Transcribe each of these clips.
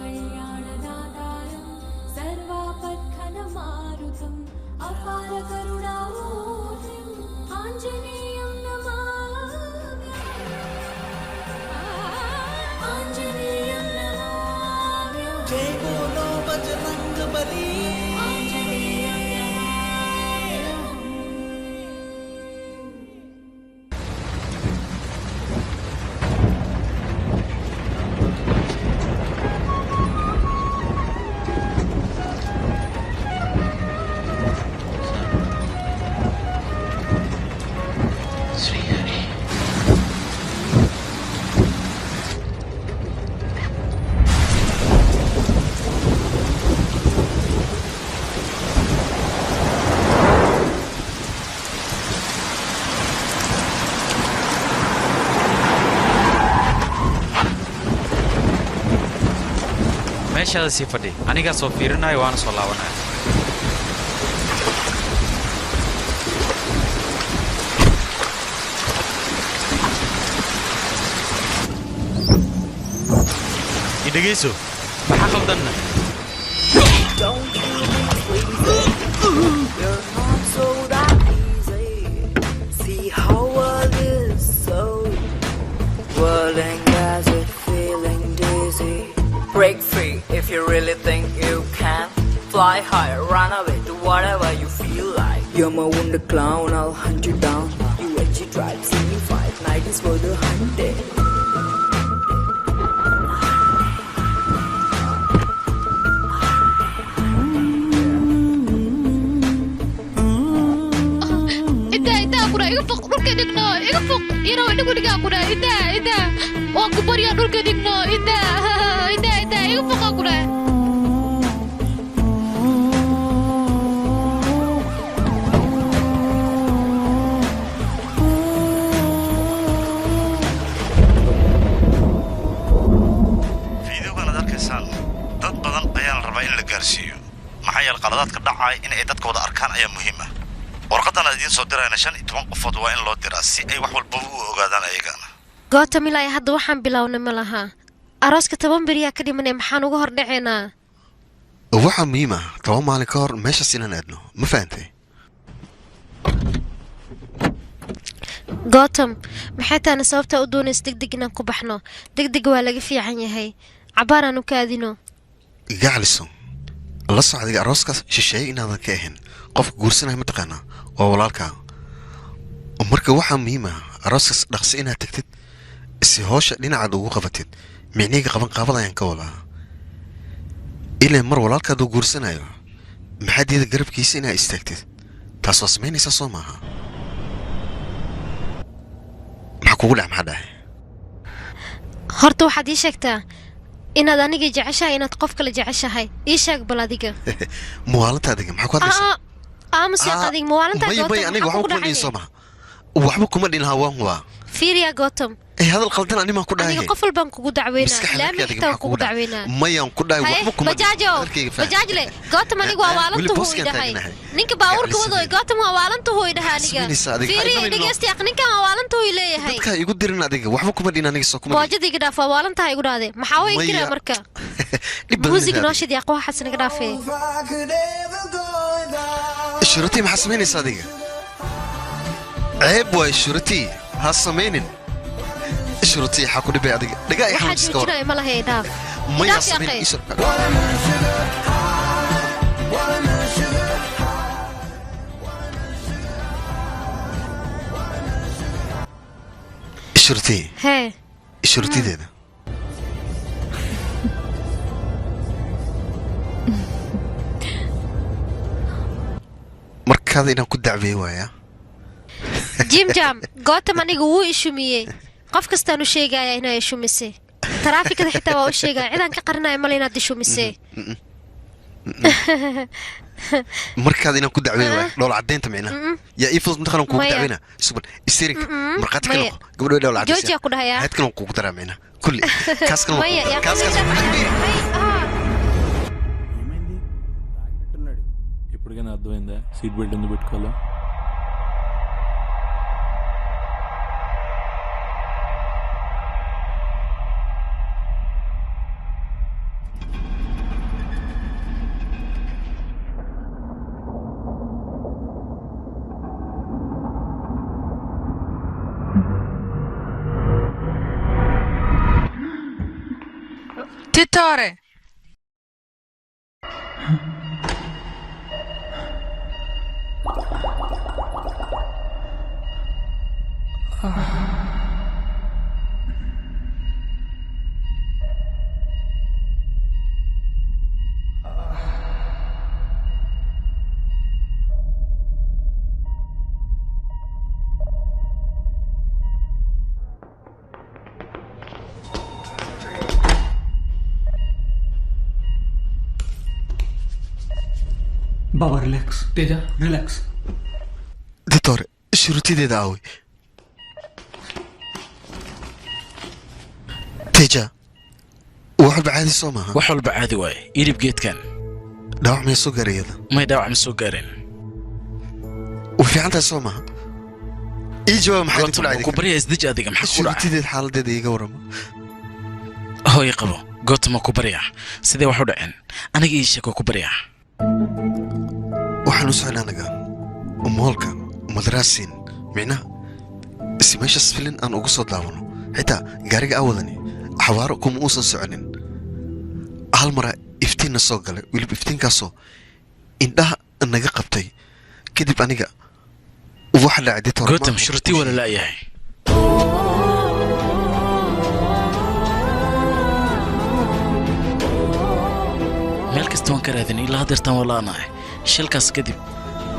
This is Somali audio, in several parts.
कल्याणदातारं सर्वापत्खनमारुतम् अपारकरुणामूर्तिम् आञ्जनेयं नमामि आञ्जनेयं नमामि जय बोलो Bajrangbali meeshaada sii fadhi anigaa soo fiirinayo waana soo laabanaya idhageyso maxaa qaldanna Break free if you really think you can. Fly high, run away, do whatever you feel like. You're my wonder clown, I'll hunt you down. You edgy drive, see me fight, night is for the hunted. Ida, aku dah ikut dulu ke dikno, ikut, iro ini aku dikau dah, ida, oh aku beri dulu ke dikno, ida, ikut aku dah. Video kan ada kesan, dad badan ayaa la rabaa in la gaarsiiyo. Maxay qaladaadka dhacay in ay dadkooda arkaan ayaa muhiim ah. warqadan aad idin soo dirayna 15 qofood waa in loo diraa si ay wax walba u ogaadaan ayagana Gotham ilaa hadda waxaan bilownay ma laha arooska 10 beri ka dhimanay maxaan uga hor dhaceynaa waxa muhiim ah 10 maalin ka hor meesha sinan aadno ma fahamtay Gotham maxay taana sababta u doonays degdeg inaan ku baxno degdeg waa laga fiican yahay cabaaraan u kaadino gacaliso la socday arooska shisheey inaadan ka ahayn qof guursanay ma taqaana waa walaalka marka waxa muhiim ah arooska dhaqsi inaad tagtid si hawsha dhinacaad ugu qabatid micniga qaban qaabadayaan ka wada ilaa mar walaalkaad u guursanayo maxaad iyada garabkiisa inaad istaagtid taas waa sameynaysa soo maaha maxaa kugu dhac maxaa dhahay horta waxaad ii sheegtaa inaad aniga jeceshahay inaad qof kale jeceshahay ii sheeg bal adiga muwaalanta adiga maxaa ku hadlaysaa aamus yaa qadiig muwaalanta Gotham aniga waxba kuma dhihin soo maaha waxba kuma dhihin hawaan waa fiiriya Gotham هذا القلدان أنا ما كنا أنا قفل بنك وقدع وينا لا محتوى وقدع وينا ما ينقدع وحبكم بجاج لي قاتم أنا قوالنته هو يدهاي نينك باور كوضو قاتم قوالنته هو يدهانيك فيري نيجستي أقنيك قوالنته هو يليه هاي dadka igu dirina adiga waxba kuma dhina aniga soo kuma waajid iga dhaaf qawaalanta igu dhaade maxaa way kira marka music nooshid yaa qowxa xasan iga dhaafay shurati ma xasmeynaysa adiga ceeb way shurati ha sameynin شرطي حكوني بعدك دقائق حاجة كده ما لها يداف ما يصمين إيش شرطي هي شرطي ده مركز إنه كنت دعوي ويا جيم جام قاتم أنا جوه إيشومية قف كستانو شيء هنا يشومسي ترافيك كذا حتى واو شيء إذا أنك قرنا مالينا دشومسي مركز إنه كنت دعوي لو العدين تمعنا يا إيفوز مدخلهم كوك دعوينا سبب استيرك مرقات كلهم قبل لو العدين جوجي أقول هيا هات كلهم كوك درامينا كل كاس كلهم كاس ఇప్పటికైనా అర్థమైందా seat belt ఎందుకు పెట్టుకోవాలా Ditore. Baba, relax. Teja, relax. Ditore, shuruutideeda aaway. Teja, wax walba caadi soo maaha. wax walba caadi waaye iilib geedkan dhaawac may soo gaarayada. may dhaawac ma soo gaareen u fiicantahay soo maaha. ii jawaab maxay ku dhacday? ku bariya isdij adiga maxaa ku dhacay shuruutideed xaaladeeda iiga warama. hooy qabo gootama ku bariya sidee wax u dhaceen aniga ii sheeko ku bariya waxaan u socnaa anaga moolka madraasiin micnaha si meeshaas filin aan ugu soo daawano xitaa gaariga awadani xawaaro kuma uusan soconin hal mara iftiinna soo galay weliba iftiinkaasoo indhaha naga qabtay kadib aniga waxa dhacay Ditore gootam shurti wala la yahay meel kasta waan ka raadin ilaa hadeertaan walaanahay shilkaas kadib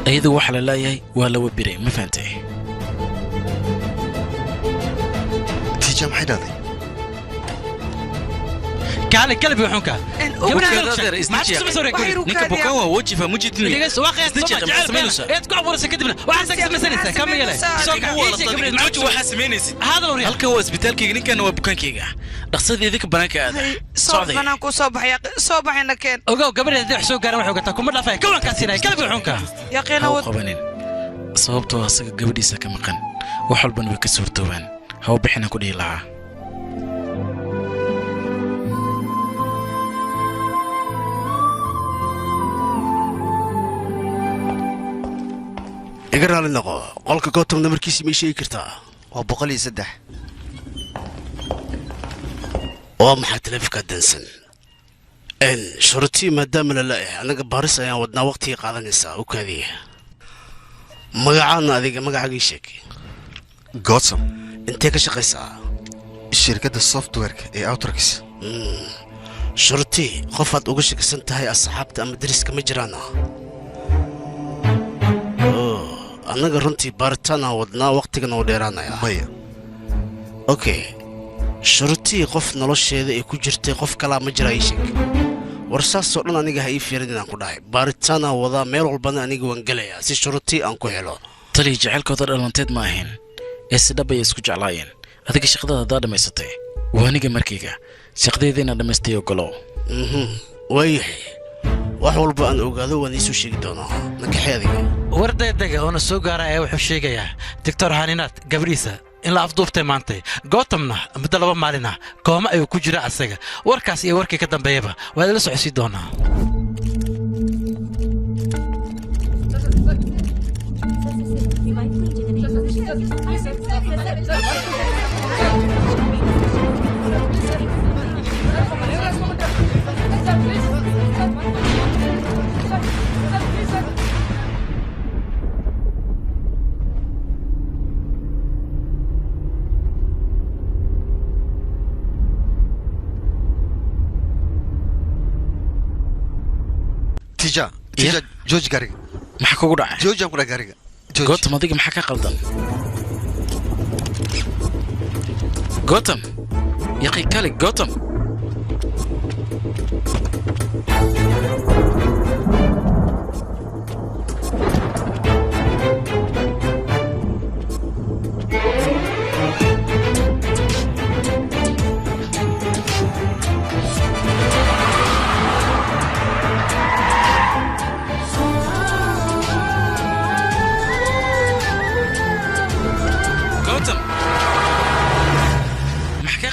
ayadu waxa la leeyahay waa la wabiray ma fahantay tijaam maxay dhacday كالي كلب يحونك ninka bukaan waa wajifa mujidin halkan waa isbitaalkayga ninkan waa bukaankayga dhaqsadii idinka banaanka aada socday banaanku soo baxay soo baxayna keen ogow gabadheeda dix soo gaaran waxay gataa kuma dhaafay kawankaa siinay kalbi xunka yaqiina wad qabanin sababtoo asaga gabadhiisa ka maqan wax walbana way ka suurtoobaan haw bixina ku dhihi lahaa iga raali noqo qolka gootam namarkiisa ma sheegi kartaa waa 103 waa maxaa taleefanka dansan shurtii maadaama la leeyahay anaga baaris ayaan wadnaa waqtiga qaadanaysaa u kaadiya magacaana adiga magacaagii sheeg gootam intee ka shaqaysaa shirkadda softwareka ee Outrix shurtii qofaad uga shakisan tahay asxaabta ama dariska ma jiraana annaga runtii baaritaan aan wadnaa waqtigan oo dheeraanaya maya okay shurtii qof nolosheeda ay ku jirtay qof kalaa ma jira ii sheeg war saasoo dhan aniga ha ii fiirin inaan ku dhahay baaritaan aan wadaa meel walbana aniga waan gelayaa si shurtii aan ku helo tali jacaylkooda dhalanteed ma ahayn ee si dhab ay isku jeclaayeen adiga shaqadada haddaa dhammaysatay waa aniga markayga shaqadeeda inaan dhammaystay ogolow waayahay wax walba aan ogaado waan iisoo sheegi doonaa nakaxay adiga wardaydaga oona soo gaara ayaa wuxuu sheegayaa doctor haninaad gabadhiisa in la afduubtay maantay gootamna muddo 2 maalin ah kooma ayuu ku jira asaga warkaas iyo warkii ka dambeeyaba waa la socodsiin doonaa تيجا جوج قاريga maxaa kugu dhacay joojaan ku gaariga gootam adiga maxaa ka qaldan gootam yaqi kale gootam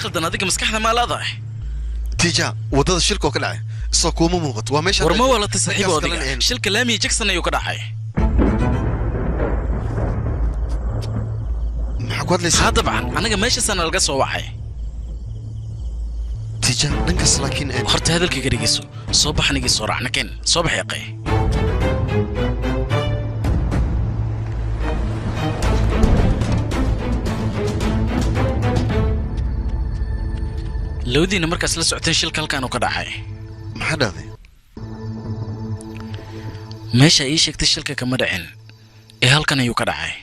qaldan adiga maskaxda ma laadahay tija wadada shilka oo ka dhacay soo kuma muuqato waa meesha warma wala tasaxiib adiga shilka laamiga Jackson ayuu ka dhacay maxaa ku hadlaysaa dabcan anaga meesha sana laga soo wacay tijaab dhankaas laakiin horta hadalkayga dhegeyso soo bax anigii soo raacna keen soo bax yaqay lowdiina markaas la socoteen shilka halkaan uu ka dhacay maxaa dhacday meesha ii sheegtay shilka kama dhicin ee halkan ayuu ka dhacay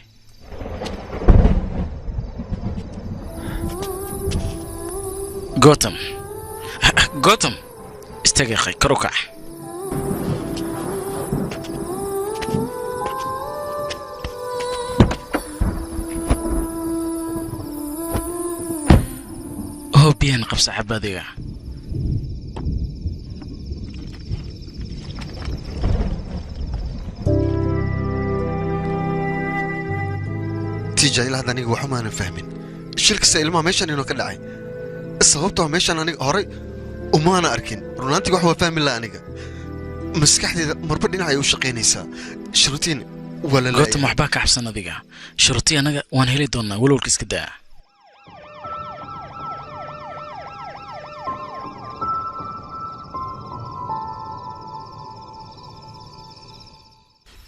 gotham istaag yaqay kor u kac biyan qabsa xabadiga tiija ilaa hadda aniga waxba maanan fahmin shilkasta ilmaha meeshan inuu ka dhacay sababtoo meeshan aniga horay umaana arkin runaantii wax waa fahmi laha aniga maskaxdeeda marba dhinac ay u shaqaynaysaa shuruutiin waa la gotham waxbaa ka xabsan adiga shuruutii anaga waan heli doonaa walowlka iska daa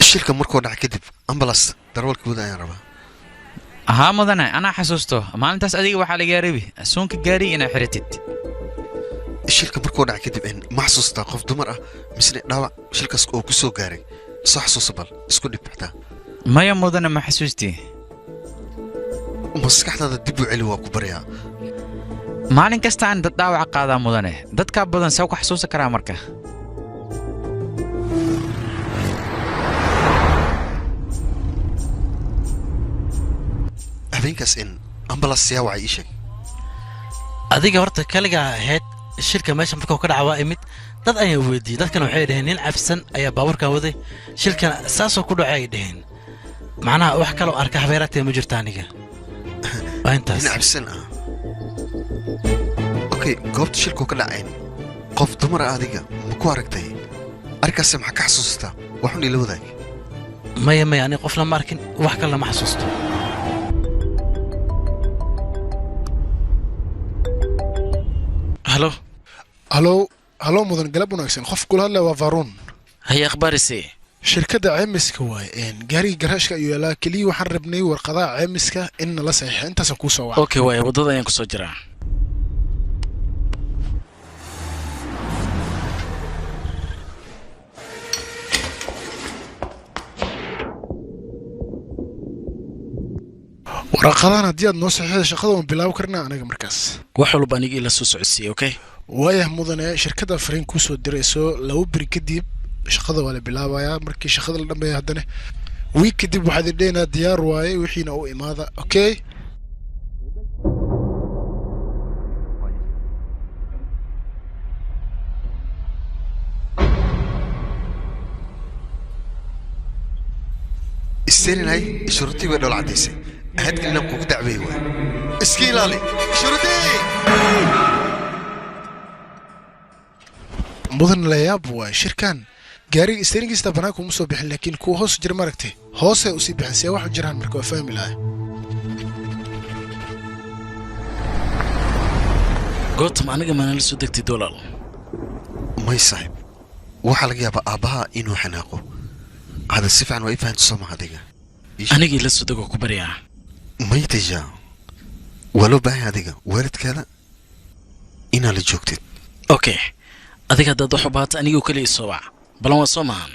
shilka markuu dhaca kadib ambulance darwalkooda ayaan rabaa haa mudane anaa xasuusto maalintaas adiga waxaa lagaa rabi suunka gaari inaa xiratid shilka markuu dhaca kadib ma xasuustaa qof dumar ah misne dhaawac shilkaas oo ku soo gaaray soo xasuusa bal isku dhib xitaa maya mudane ma xasuustii maskaxdaada dib u celi waa ku baryaa maalin kasta aan dad dhaawaca qaadaa mudane dadkaa badan see ku xasuusa karaa marka habeenkaas ambulance yaa wacay ii sheeg adiga horta kaligaa ahayd shilka meesha markuu ka dhaca waa imid dad ayaan weydiiyey dadkan waxay dhaheen nin cabsan ayaa baabuurkan waday shilkan saasoo ku dhacay ay dhaheen macnaha wax kaloo arka habeeraatee ma jirta aniga waa intaas nin cabsan ah okay goobta shilkuu ka dhacayn qof dumar ah adiga ma ku aragtay arkaase maxaa ka xasuustaa waxun ila wadaag maya ani qof lama arkin wax kale lama xasuusto halo mudan galab wanaagsan qof kula hadlaya waa faruun haya akhbaarisee shirkadda caymiska waaye gaarigii garaashka ayuu yaalaa keliya waxaan rabnay warqadaha caymiska in nala saxiixa intaasa kuu soo waca okay waaye waddada ayaan ku soo jiraa waraqadahan haddii aad noo saxiixda shaqada waan bilaabi karnaa anaga markaas wax walba aniga ila soo socodsiiyey okay waayah mudane shirkadda fariin kuu soo dirayso 2 biri kadib shaqada waa la bilaabayaa markii shaqada la dhammeeya haddana wiig kadib waxaad idhaynaa diyaar waaye wixiina u imaada okay isterinay shuruutii way dhol cadaysay ahadkalina kugu dacweey waa iska ilaali shuruutii mudan la yaab waay shirkan gaariga isteringiista banaanka uma soo bixin laakiin kuwa hoos jira maragtay hoosay usii bixin see wax jiraan marka waa fahmi lahay gotham aniga maana la soo degtay dolaal may saaxiib waxaa laga yaabaa aabbaha inuu xanaaqo هذا السيف عن وقف عند سوما هذيك أنا جي لسه دقوا كبريا ما يتجا ولو باهي هذيك وارد كذا إنا اللي جوكتت أوكي هذيك هذا ضحبات أنا جو كلي الصواع بلون صومان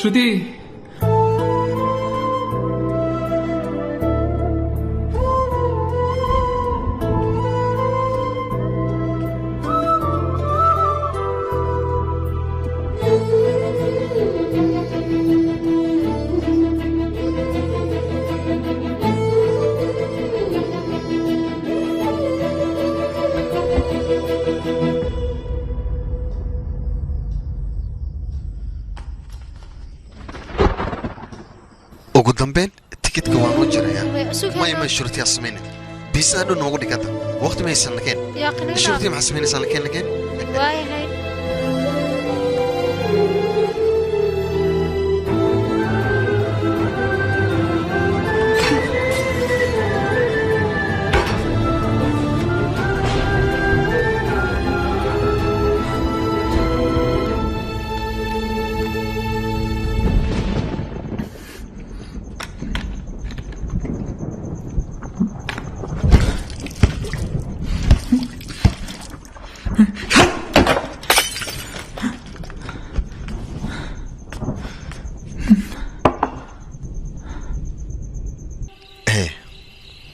Shruti dambeyn tikidka waan u jirayaa Suuq maya ma shurtiyaa samaynin biisaa dhow noogu dhigada waqti ma haysan lakeen yaa qanina shurtiya maxaa samaynaysaa lakeen waayahay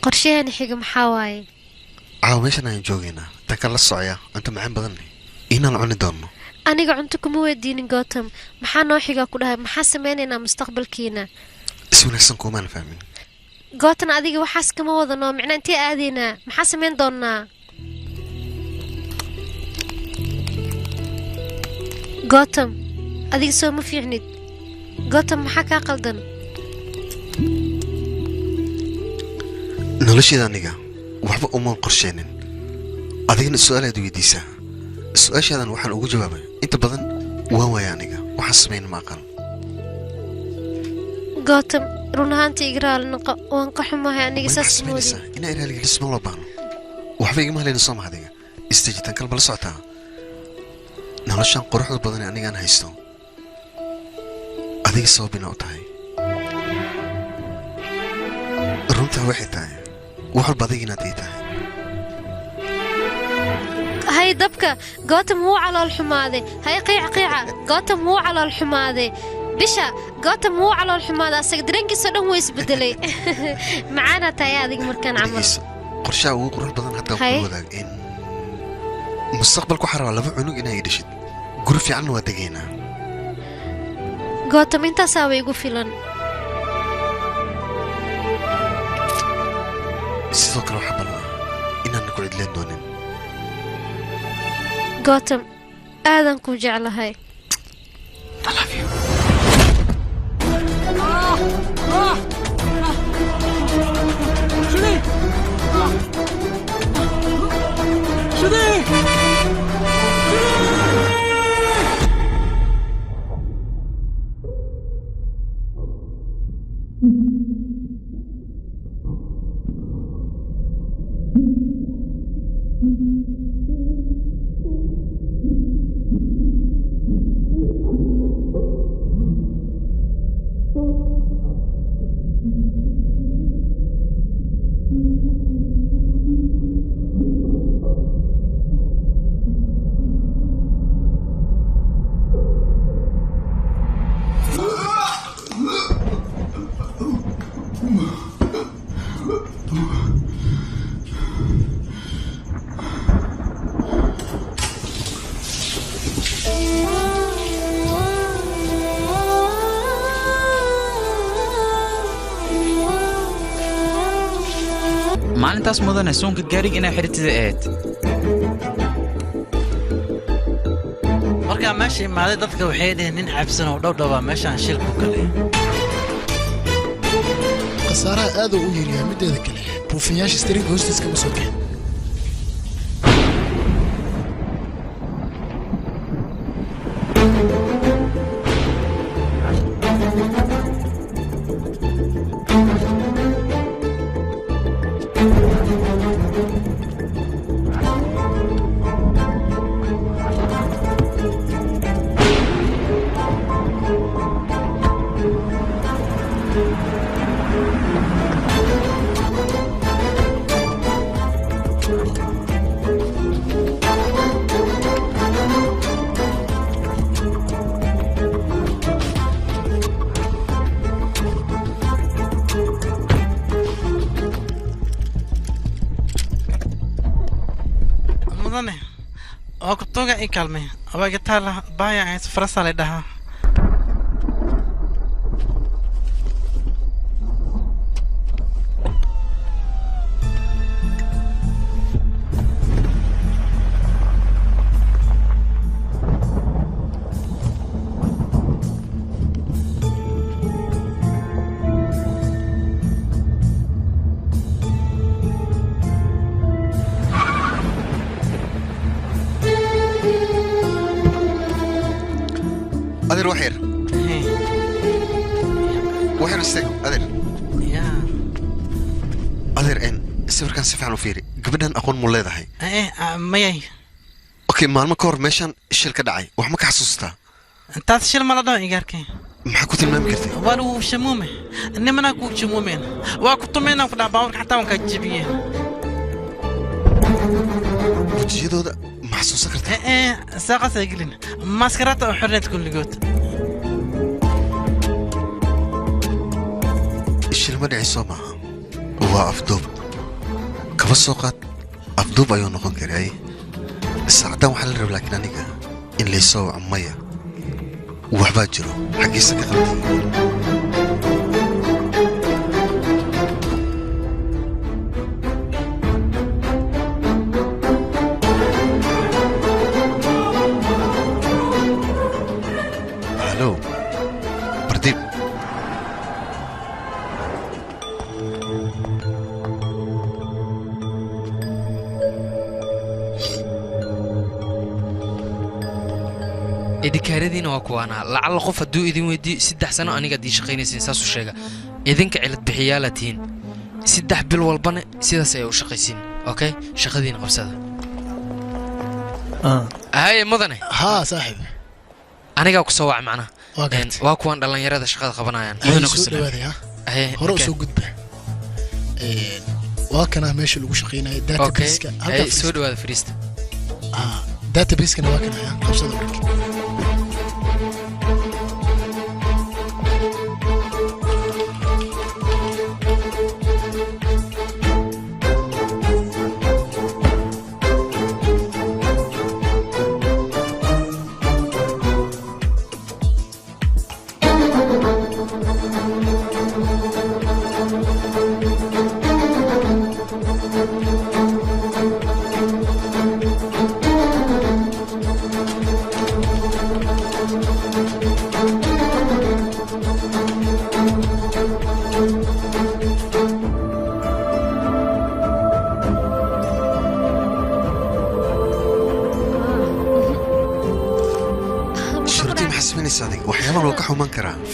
qorshaheena xiga maxaa waaye caawa meeshan ayaan joogaynaa tan kala socaya cunto macaan badan inaan cuni doonno aniga cunto kuma weydiinin gootam maxaa noo xigaa ku dhahay maxaa samaynaynaa mustaqbalkiina is wanaagsan kuumaan fahmin gootan adiga waxaas kama wadano micnaa intee aadaynaa maxaa samayn doonnaa gootam adiga soo ma fiicnid gootam maxaa kaa qaldan nolosheeda aniga waxba umaan qorsheenin adigana su-aalaad weydiisaa su-aashaadan waxaan ugu jawaabay inta badan waan waaya aniga waxaan samayn ma aqaan gootam run ahaantii iga raali noqo waan ka xumahay aniga saas moodi inaa ilaaligeliso ma loo baahno waxba igama halayna soo ma adiga istajitan kalma la socotaa noloshan quruxda badan ee anigaan haysto adiga sababina u tahay runtaa waxay tahay wax walba adiga inaad ii tahay hay dabka gootam wuu calool xumaaday hay qiica gootam wuu calool xumaaday bisha gootam wuu calool xumaaday asaga dareenkiisa dhan way isbedelay macaana tahay adiga markaan camal qorshaha ugu qurux badan hadda ku wadaag in mustaqbalku waxaa rabaa laba cunug inay dhashid guri fiicanna waa degaynaa gootam intaasaaba igu filan sidoo kale waxaa ballan inaanna ku cidleen doonin gootam aadan ku jeclahay maalintaas mudane suunka gaariga inay xidhitida ahayd markaa meesha imaaday dadka waxay dhaheen nin cabsan oo dhowdhowaa meeshaan shil ku galay khasaaraha aad u yaryahay mideeda kale buufiyaasha stariinka hoostiis kama soo bixin waa kutoga i kaalmay abagataala baaya ays farasa la dhahaa adeer wax yar waxaan istag adeer adeer en sawirkan si fiican u fiiri gabadhan aqoon mu leedahay mayay okay maalmo ka hor meeshan shil ka dhacay wax ma ka xasuustaa intaad shil ma la dhaho igaarkay maxaa ku tilmaami kartay waan uu shamuume nimana ku shamuumeen waa ku tumeenaa ku dhaha baawarka xataa waan ka jebiyeen wejiyadooda ma xasuusan kartaa saaqas ay gelin maskaraadta oo xorneed kulligood shil ma dhicayso maaha waa afduub kaba soo qaad afduub ayuu noqon karay saacaddan waxaa la raba laakiin aniga in laysoo waco maya waxbaa jiro xaggiisa ka qaldan halo bardiib idinkaaradiina waa kuwaana lacalla qof hadduu idin weydiiyo 3 sano anigaad ii shaqaynaysiin saasuu sheega idinka cilad bixiyaala tihiin 3 bil walbana sidaas ayay u shaqaysiin okay shaqadiina qabsada haye mudane haa saaxiib anigaa ku soo wac macnaha waa kuwan dhallinyarada shaqada qabanayaan mudane ku dhawaadaya hore u soo gudba waa kana meesha lagu shaqaynayo database-ka halka soo dhawaada fariista database-kana waa kana qabsada warka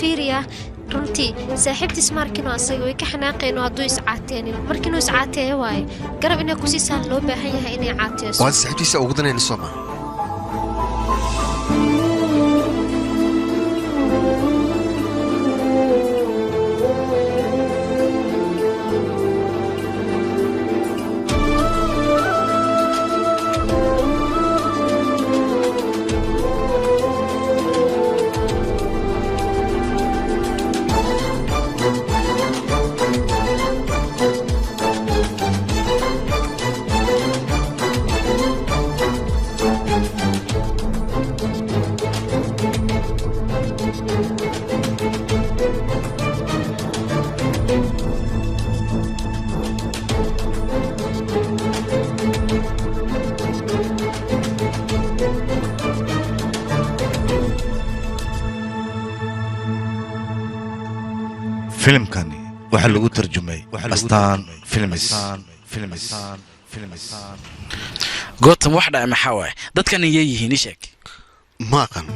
fiiriya runtii saaxiibtiis markinu asaga way ka xanaaqeen oo hadduu iscaateenin markiinuu iscaateeyo waaye garab inay ku siisaan loo baahan yahay inay caateyso waad saaxiibtiisa ugu danayna sooma filimkani waxaa lagu tarjumay astaan gootan wax dhaca maxaa waaye dadkan iyay yihiin ii sheeg ma aqan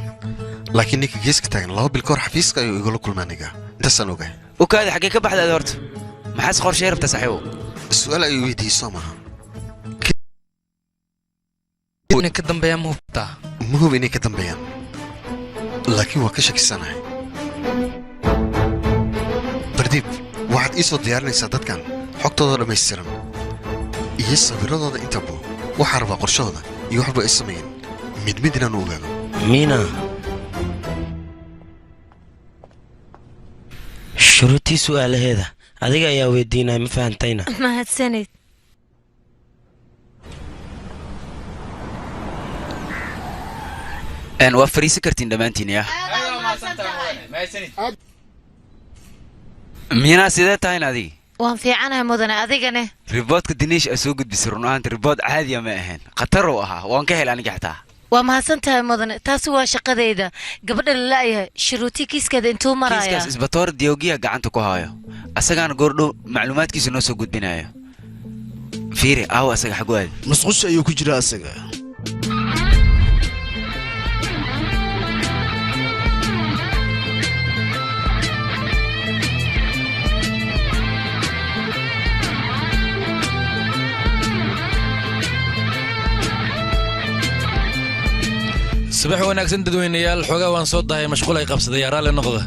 laakiin ninka geeska taagan 2 bil ka hor xafiiska ayuu igula kulmaa aniga intaasaan ogahay ukaadi xaggee ka baxdaad horta maxaas qorshee rabta saxiibo su'aal ayuu weydiiyey soo maaha inay ka dambeeyaan ma hubtaa ma hub inay ka dambeeyaan laakiin waa ka shakisanahay bardiib waxaad ii soo diyaarinaysaa dadkan xogtooda dhammaystiran iyo sawiradooda intaba waxaa rabaa qorshahooda iyo waxba ay sameeyeen mid inaan u ogaado miina shuruutii su'aalaheeda adiga ayaa weydiinaya ma fahantayna mahadsanid waa fariisan kartiin dhammaantiin yaa miinaa sidee tahayn adigi waan fiicanahay mudane adigane riboodka diniish aa soo gudbisay run ahaanta ribood caadiya ma ahayn khatar uu ahaa waan ka helay aniga xataa waa mahadsan tahay mudane taasi waa shaqadayda gabadha la la'yahay shuruutii kiiskeeda intuu maraya kiiskaas isbatoor diyoogiya gacanta ku haayo asagaana goordhow macluumaadkiisa noo soo gudbinayo fiiri aawo asaga xagu aadi masqusha ayuu ku jiraa asaga subax wanaagsan dadweynayaal xoogaa waan soo dahay mashquul ay qabsaday raalli noqda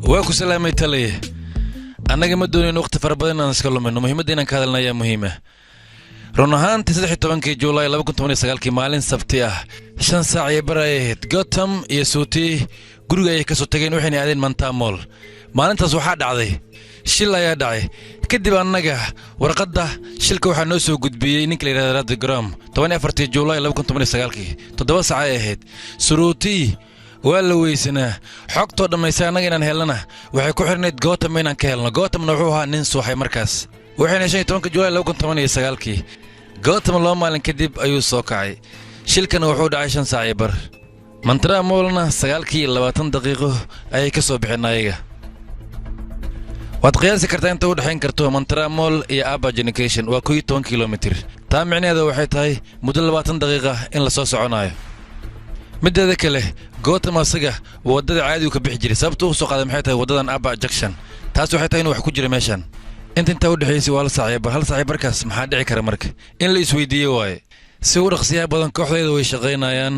waa ku salaamay taliye annaga ma doonayn waqti fara badan inaan iska lumino muhiimadda inaan ka hadalna ayaa muhiima run ahaantii 13 Juulaay 2019 maalin sabti ah 5 saac iyo bar ay ahayd Gotham iyo Suuti guriga ay ka soo tageen waxayna aadeen Manta Mall maalintaas waxaa dhacday shil ayaa dhacay kadib annaga warqadda shilka waxaa noo soo gudbiyey ninka la yiraahdo Radigram 14 Juulaay 2019 7 saac ay ahayd Suruuti waa la weysanaa xogtoo dhammaysay annaga inaan helnana waxay ku xirnayd Gotham inaan ka helno Gothamna wuxuu ahaa nin suuxay markaas waxayna 15 Juulaay 2019 Gotham loo maalin kadib ayuu soo kacay shilkana wuxuu dhacay 5 saac iyo bar Manta Mallna 9:20 daqiiqo ayay ka soo bixin ayaga waad qiyaasi kartaa inta u dhaxayn karto Manta Mall iyo Aba Junction waa 10 kilomitir taa micnaheedu waxay tahay muddo 20 daqiiqo in la soo soconayo mideeda kale Gotham asaga wadada caadi uu ka bixi jiray sababtoo uu soo qaaday maxay tahay wadadan Aba Junction taas waxay tahay inuu wax ku jiro meeshan inta u dhaxaysay waa la saaxiib hal saaxiibarkaas maxaa dhici kara marka in la isweydiiyo waay si uu dhaqsiyaa badan kooxdeeda way shaqeynayaan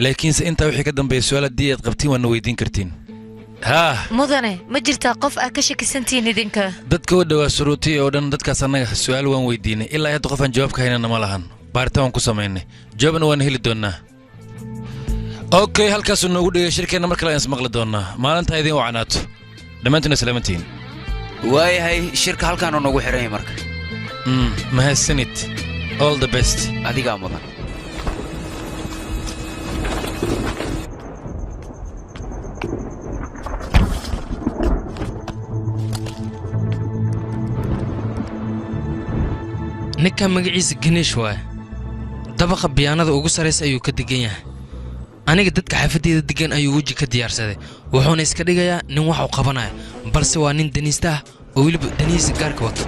laakiin inta wixii ka dambeeyay su'aal diyaad qabtiin waan weydiin kartiin mudane ma jirtaa qof aad ka shakisantiin idinka dadka u dhawaa Suruuti oo dhan dadkaas annaga su'aal waan weydiinay ilaa hadda qof aan jawaab ka haynana ma lahan baaritaan ku sameynay jawaabna waan heli doonaa okay halkaas noogu dhigay shirkeena markale aan ismaqli doonaa maalinta idin wacanaato dhamaantina salaamantiin waayahay shirka halkaan noogu xiran marka mahadsanid all the best adiga mudan ninka magaciisa Ganesh waay dabaqa biyaanada ugu sareysa ayuu ka degan yahay aniga dadka xafadeeda degan ayuu waji ka diyaarsaday wuxuuna iska dhigayaa nin wax uu qabanayo balse waa nin daniista ah oo waliba daniisa gaarka wato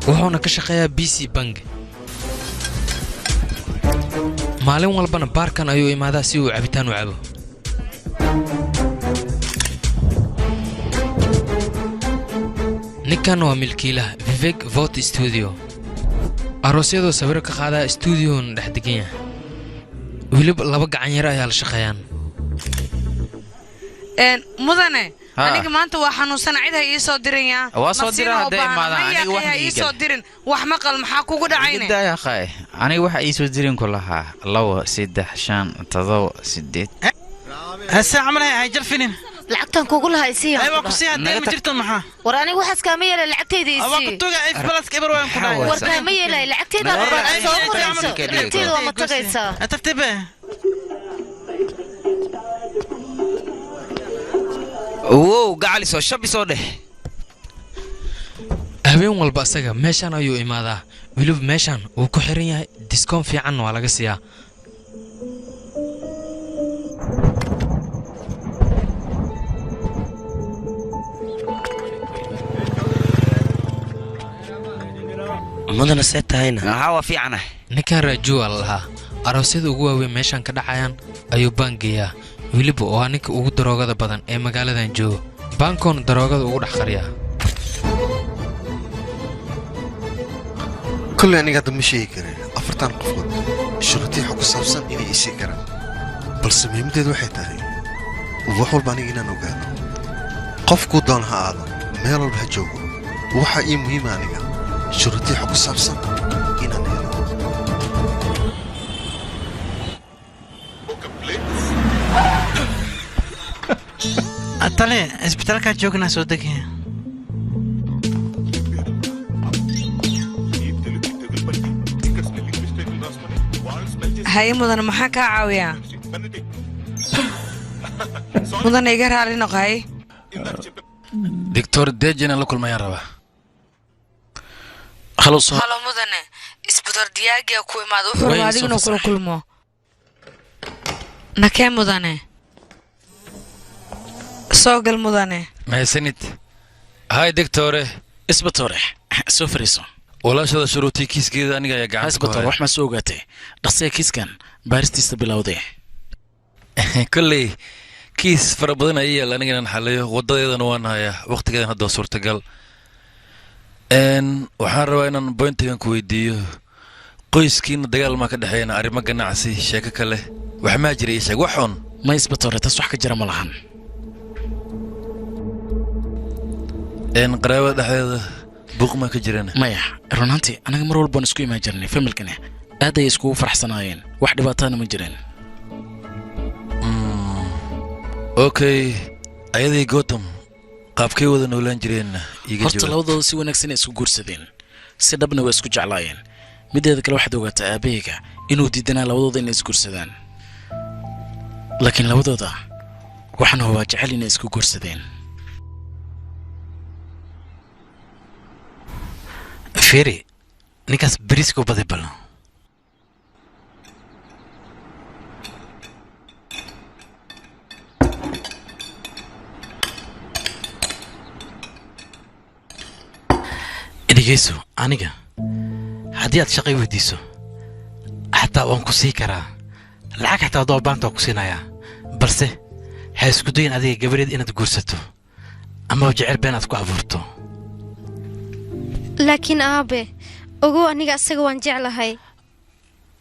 wuxuuna ka shaqeeyaa BC Bank maalin walbana baarkan ayuu imaadaa si uu cabitaan u cabo ninkan waa milkiilaha Vivek Vote Studio aroosyadoo sawir ka qaadaa studio-na dhex degan yahay waliba laba gacan yar ayaa la shaqeeyaan mudane aniga maanta waa xanuunsan cid hay ii soo diraya waa soo diraa haday imaadaan aniga wax ii soo dirin wax maqal maxaa kugu dhacayne yaa akhay aniga waxa ii soo dirin ku lahaa 2 3 5 7 8 hasa amray ay jarfinin lacagtan kugu lahaa isii aywa ku sii haday ma jirto maxaa war aniga waxaas kaama yeelay lacagtayda isii aba ku tuga ay balas kibar waan ku dhaay war kaama yeelay lacagtayda lacagtayda waa matagaysaa ataftibe wow gaali soo shabi soo dheh habeen walba asaga meeshan ayuu imaadaa waliba meeshan uu ku xiran yahay discount fiican waa laga siiyaa mudana seetahayna waa fiicana ninkan Raju allaha aroosyada ugu waaweyn meeshan ka dhacayaan ayuu bangiyaa waliba waa ninka ugu daroogada badan ee magaaladan jooga bankon daroogada ugu dhex qariya kulli aniga hadda ma sheegi karin afartan qofood shuruutii xog ku saabsan inay isii karaan balse muhiimadeedu waxay tahay wax walba aniga inaan ogaano qofku doon ha aado meel walba ha joogo waxa ii muhiima aniga shuruutii xog ku saabsan inaan helo atale isbitaalka joogna soo degay hay mudan maxaa ka caawiyaa mudan iga raali noqay Dr. Dejana la kulmayaan raba halo mudane isbitaal diyaaga ku imaado wuxuu adiguna kula kulmo nakee mudane soo gal mudane mahadsanid hay doctore isbitore soo fariiso walaashada shuruutii kiiskeeda aniga ayaa gacan isbitore wax ma soo ogaatay dhaqsiga kiiskan baaristiisa bilowday kulley kiis fara badan ayay yaal aniga inaan xaliyo wadadeedana waan hayaa waqtigeedan hadda suurtagal waxaan rabaa inaan bointigan ku weydiiyo qoyskiina dagaal ma ka dhexeeyna arrimo ganacsi sheeko kale wax ma jira ii sheeg wax xun ma isbatoore taas wax ka jira ma lahan qaraabada dhexdeeda buuq ma ka jirana maya runantii anaga mar walba isku imaan jirnay familkana aad ay iskugu faraxsanaayeen wax dhibaatana ma jireen okay ayadii Gotham qaabkay wada noolaan jireen iga jiro horta labadooda si wanaagsan ay isku guursadeen si dhabna way isku jeclaayeen mideeda kale waxaad ogaataa aabahayga inuu diidanaa labadooda inay isguursadaan laakiin labadooda waxaan hubaa jecel inay isku guursadeen Firi ninkaas bariiska u baday bal dhegeyso aniga haddii aad shaqay weydiiso xataa waan ku sii karaa lacag xataa haddoo baanta waan ku siinayaa balse ha isku dayin adiga gabareed inaad guursato ama jecel been aad ku abuurto laakiin aabe ogow aniga asaga waan jeclahay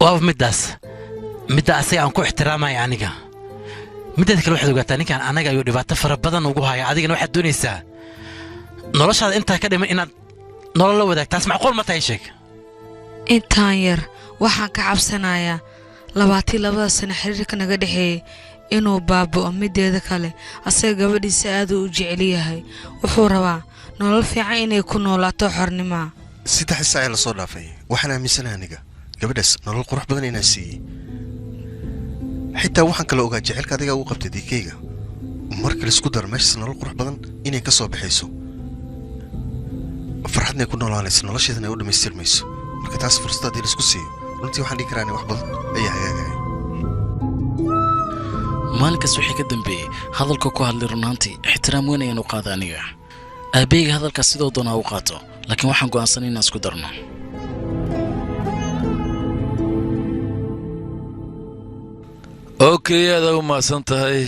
waa midda asaga aan ku ixtiraamaya aniga mideeda kale waxaad ogaataa ninkan anaga ayuu dhibaato fara badan ugu haya adigana waxaad doonaysaa noloshaada intaa ka dhiman inaad nolol la wadaagtaas macquul ma tahay sheeg intaan yar waxaan ka cabsanayaa 22 sano xiriirka naga dhexeeyay inuu baaba'o mideeda kale asaga gabadhiisa aad u jecel yahay wuxuu rabaa nolol fiican inay ku noolaato xornimo 3 saac la soo dhaafay waxaan aaminsanahay aniga gabadhaas nolol qurux badan inay siiyay xitaa waxaan kala ogaa jecelka adiga uu qabtay diikayga marka la isku daro meesha nolol qurux badan inay ka soo baxayso farxadna ku noolaanayso nolosheedana u dhameystirmayso marka taas fursad la isku siiyo runtii waxaan dhigi karaa wax badan ayaa hagaagay maalinkaas wixii ka dambeeyay hadalka ku hadlay runaantii ixtiraam weyn ayaan u qaaday aniga aabeyga hadalkaas sidoo doonaa u qaato laakiin waxaan go'aansanay inaan isku darno okay aad u maasan tahay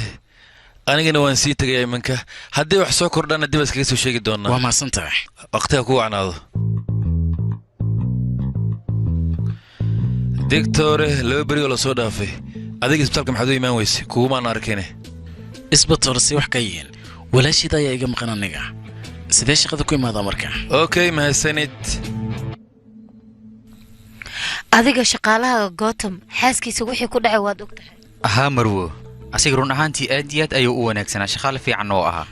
anigana waan sii tagay imanka haddii wax soo kordhana dib iskaga soo sheegi doonaa waa maasan tahay waqtiga ku wacnaado digtore laba beri oo la soo dhaafay adiga isbitaalka maxaad u imaan weyse kugumaan arkine isbitaal si wax ka yihiin walaashida ayaa iga maqan aniga sidee shaqada ku imaadaa marka okay mahadsanid adiga shaqaalaha Gotham xaaskiisa wixii ku dhacay waad ogtahay ها مرو asiga run ahaantii aad iyo aad ayuu u wanaagsanaa shaqaale fiican oo ahaa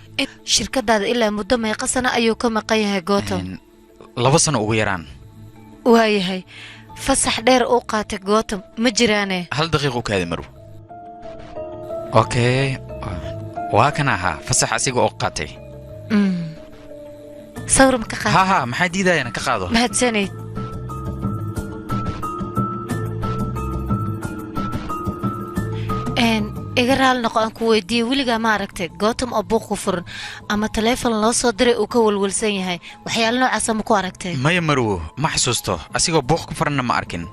shirkadaada ilaa muddo meeqa sano ayuu ka maqan yahay Gotham 2 sano ugu yaraan waayahay fasax dheer uu qaatay Gotham ma jiraane hal daqiiqo kaadi marwo okay waa kana ahaa fasax asiga oo qaatay sawir ma ka qaado ha maxaa diidayana ka qaado mahadsanid iga raal noqo aan ku weydiiyey weligaa ma aragtay Gotham oo buuq ku furan ama taleefon loo soo diray uu ka walwalsan yahay waxyaalo noocaas ma ku aragtay maya marwo ma xasuusto asigoo buuq ku furanna ma arkin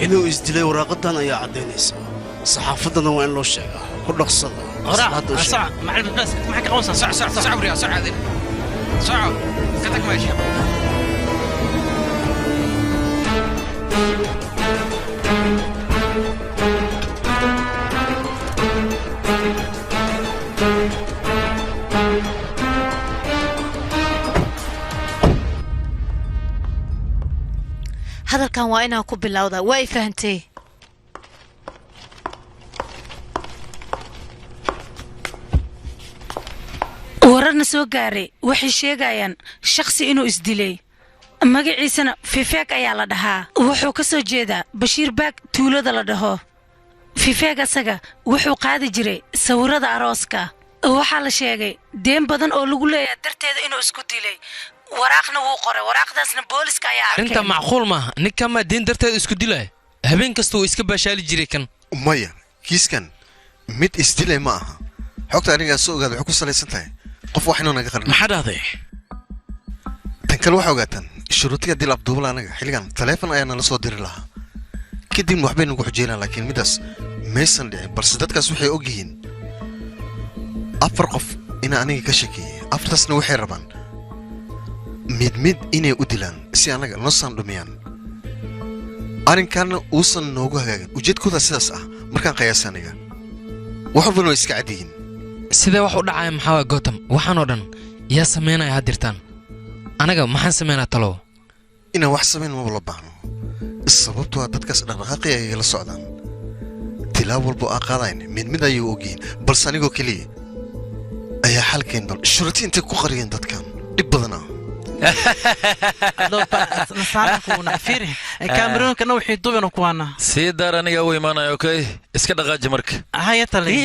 inuu isdilay waraaqadan ayaa caddaynaysa saxaafaddana waa in loo sheegaa ku dhaqsada صعب مع البس معك قوس صعب صعب صعب يا صعب هذه صعب كتك ماشي hadalkan waa inaan ku bilowda waa ay fahantay wararna soo gaaray waxay sheegayaan shakhsi inuu isdilay magaciisana fifeeg ayaa la dhahaa wuxuu ka soo jeedaa bashiir baag tuulada la dhaho fifeeg asaga wuxuu qaadi jiray sawirada arooska waxaa la sheegay deen badan oo lagu leeyahay darteeda inuu isku dilay waraaqna wuu qoray waraaqdaasna booliska ayaa arkay arrinta macquul maaha ninkan maa diin darteeda isku dilaya habeen kasta wuu iska baashaali jiray kan maya kiiskan mid isdilay ma aha xogta anigaa soo ogaada waxay ku salaysan tahay qof wax inuu naga qarin maxaa dhahday tan kale waxaa ogaataan shuruutiga dil abduubala anaga xilligan taleefon ayaa nala soo diri lahaa kadibna waxbay nagu xujeynaan laakiin middaas maysan dhicin balse dadkaas waxay og yihiin 4 qof inaa aniga ka shakeeyey 4taasna waxay rabaan mid inay u dilaan si anaga noo saandhumiyaan arrinkaana uusan noogu hagaagin ujeedkooda sidaas ah markaan qiyaasa aniga wax walbana way iska cadyihiin sidee wax u dhacaya maxaa waay gotham waxaanoo dhan yaa samaynaya haddirtaan anaga maxaan samaynaa talow inaan wax samayn maba la baahno sababtoo ah dadkaas dhaqdhaqaaqi ay la socdaan tilaab walbo aa qaadayn mid ayay ogyihiin balse anigoo keliya ayaa xalkeen bal shuruuti intay ku qariyeen dadkan dhib badana كاميرونكنا وحي دوبنا كوانا sii daar aniga u imaanaya okay iska dhaqaaji marka هيا تلي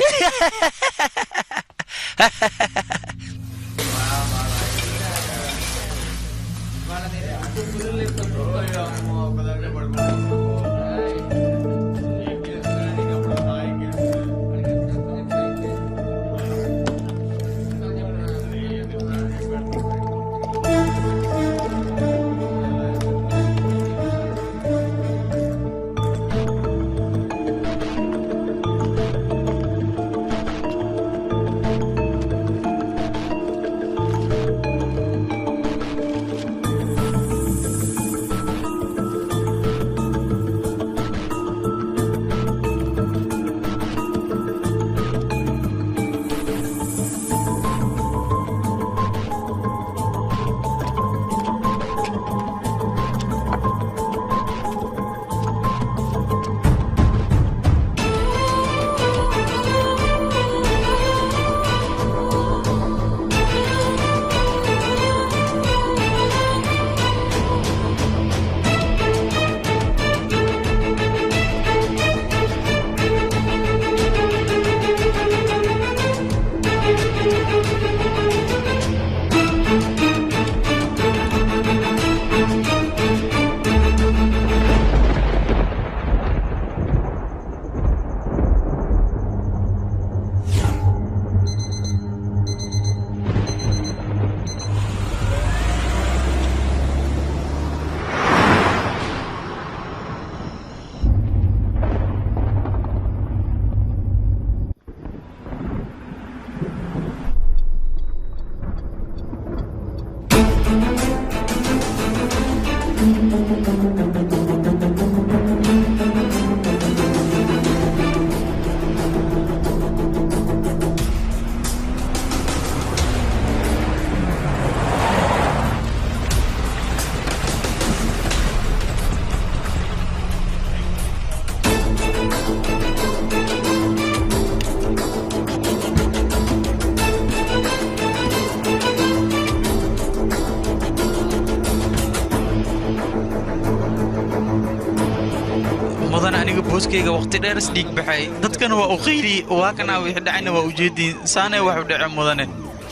mudan aniga booskeyga waqti dheer isdhiig baxay dadkana waa u qiiri waa kana wixii dhacayna waa ujeediin saanay wax u dhace mudane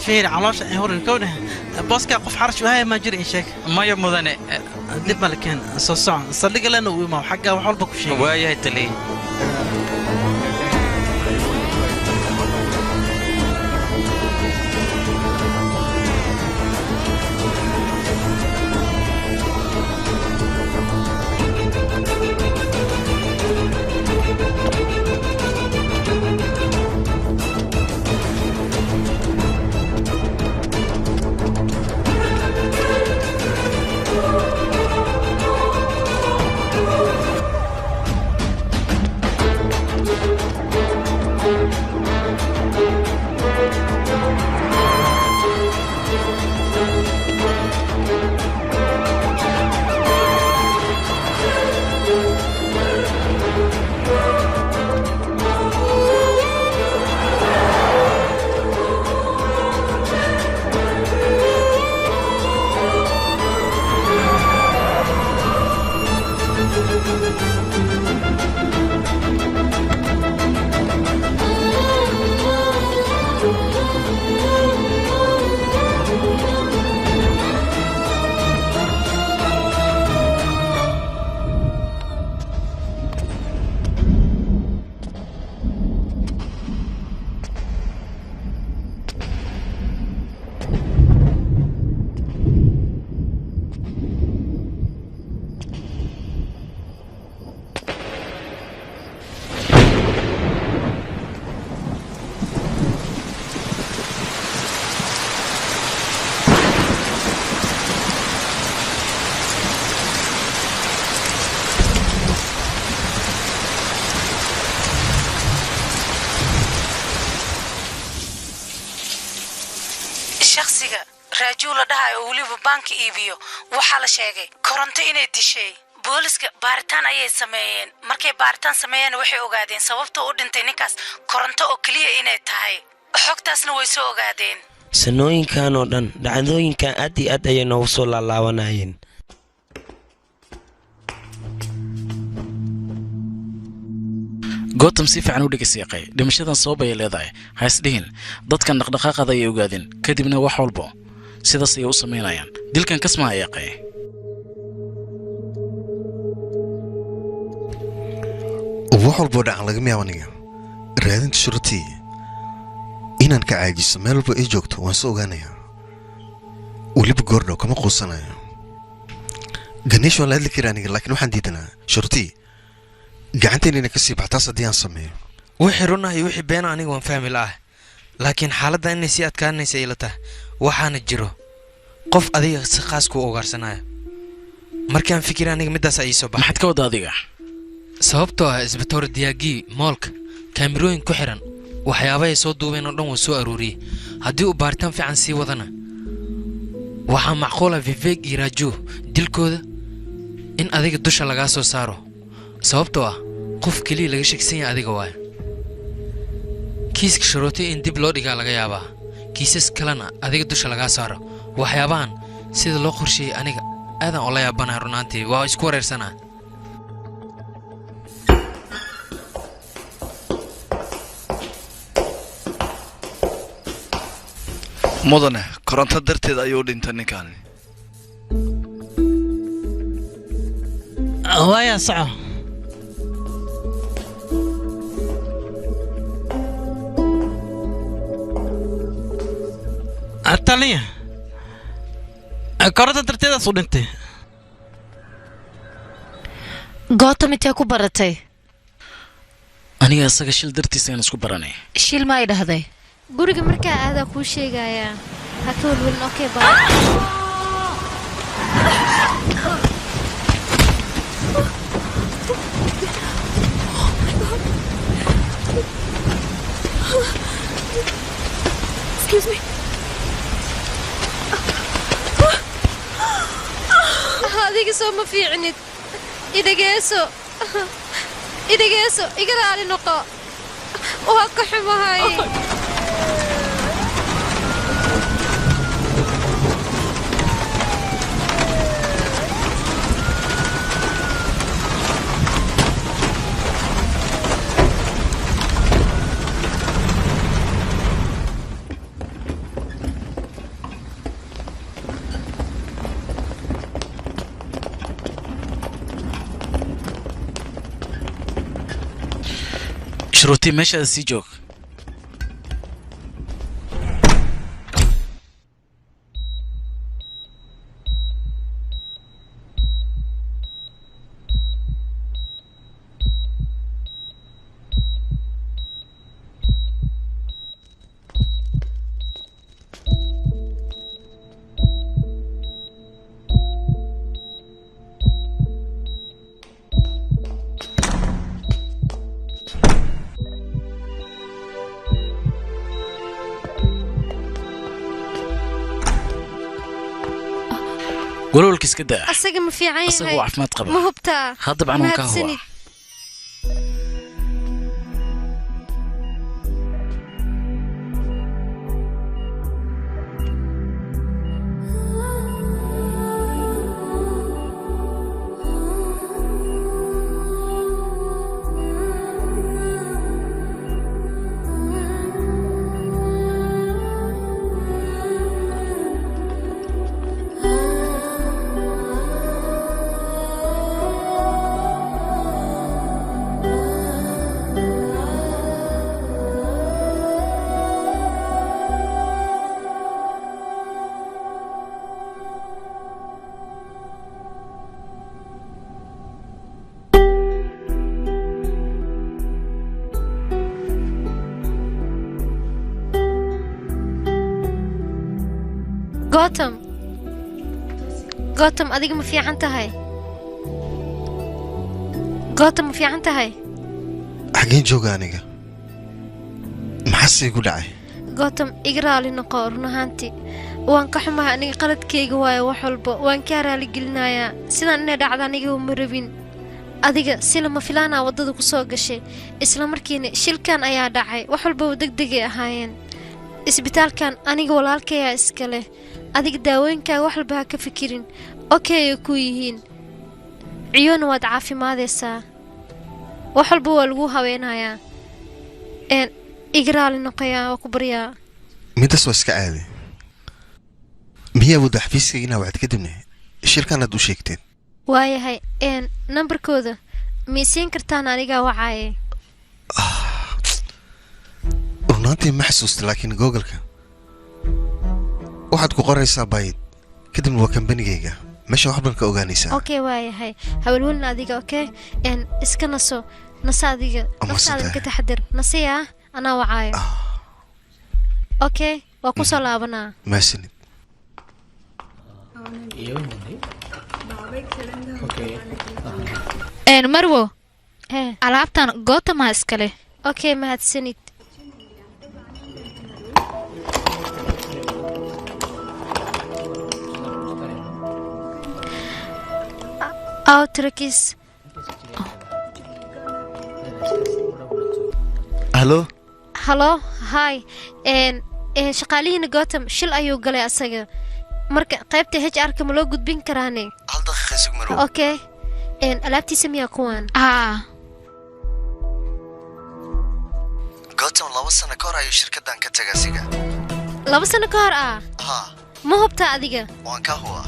فير علوش هورن كونه بوسكا قف حرش وهاي ما جري شيك maya mudane دب مالكين صصع صدق لنا وما حقه وحول بكو شيء waayahay tali raajuu la dhahayo oo weliba baanka iibiyo waxaa la sheegay koronto inay dishay booliska baaritaan ayay sameeyeen markay baaritaan sameeyeen waxay ogaadeen sababta u dhintay ninkaas koronto oo keliya inay tahay xogtaasna way soo ogaadeen sanooyinkan oo dhan dhacdooyinkan aad iyo aad ayay noogu soo laalaabanayeen gootam si fiican u dhegeysiiqay dhimashadan sabab ayay leedahay ha isdhihin dadkan dhaqdhaqaaqada ayay ogaadeen kadibna wax walbo sidaas ayay u samaynayaan dilkan kasma ayaqay wax walboo dhacan lagama yaabo aniga raadinta shurutii inaan ka caajiso meel walba ay joogto waan soo ogaanayaa weliba goordhow kama quusanayo ganeesh waan la hadli kara aniga laakiin waxaan diidanaa shurutii gacantaynayna ka sii bax taas haddii aan sameeyo wixii runah iyo wixii beena aniga waan fahmi la'ah laakiin xaaladda inay sii adkaanaysa ila tahay waxaana jiro qof adiga si khaas kuu ugaarsanaya markaan fikira aniga middaas ay soo baxay maxaad ka wada adiga sababtoo ah isbitoor diyaagii moolka kaamirooyin ku xiran waxyaabahay soo duubeen oo dhan waa soo aruuriyey haddii uu baaritaan fiican sii wadana waxaa macquula viveg iyo raaju dilkooda in adiga dusha lagaa soo saaro sababtoo ah qof keliya laga sheegsan yahay adiga waayo kiiska sharootay in dib loo dhigaa laga yaabaa kiisas kalena adiga dusha lagaa saaro waxyaabahan sida loo qorsheeyey aniga aadan oo la yaabanahay runaantii waa isku wareersanaa mudane koronto darteed ayuu dhintay ninkaani waaya soco taliya koronto darteedaas u dhintay gootam intee ku baratay aniga isaga shil dartiisa aan isku baranay shil ma ay dhahday guriga markaa aadaa kuu sheegayaa ha ka walwalin okey baa Excuse me. adiga soo ma fiicnid idhageeso iga raali noqo waa ka xumahay شروطي ماشي سي جوك قولوا لك كده أصدق ما في عين أصدق وعفمات قبل ما هو بتاع هذا طبعا مكان قوتم أديك ما في عنتها هاي قوتم ما في عنتها هاي حقين جوجا أنيقا محسي يقول عاي قوتم إقرأ لي نقار نهانتي waan ka xumahay aniga qaladkayga waayo wax walba waan kaa raaligelinayaa sidaan inay dhacda aniga uma rabin adiga si lama filaanaa waddada ku soo gashay isla markiina shilkan ayaa dhacay wax walbaba degdegay ahaayeen isbitaalkan aniga walaalkayaa iska leh adiga daawooyinkaaga wax walba ha ka fikirin okay ay ku yihiin ciyoona waad caafimaadaysaa wax walba waa lagu haweenayaa iga raali noqoyaa waa ku baryaa midaas waa iska caadi miyaa wadda xafiiskayga inaa wacd kadibna shirkanaad u sheegteen waayahay nambarkooda miisiin kartaan anigaa wacaaye runaantii ma xasuusta laakiin googolka waxaad ku qoraysaa bayd kadibna waa kambanigayga meesha waxban ka ogaanaysaa okay waayahay hawalwelin adiga okay iska naso nasa adiga naftaada ka taxadir nasiyaa anaa wacaayo okay waa ku soo laabanaa maasanid marwo alaabtan gootamaa iskale okay mahadsanid outrakis halo halo hi shaqaalihiina gootam shil ayuu galay asaga marka qaybta HR-ka ma loo gudbin karaane hal daqiiqa isug marow okay alaabtiisa miyaa kuwan gootam 2 sano ka hor ayuu shirkaddan ka tagay asiga 2 sano ka hor ma hubta adiga waan ka huwa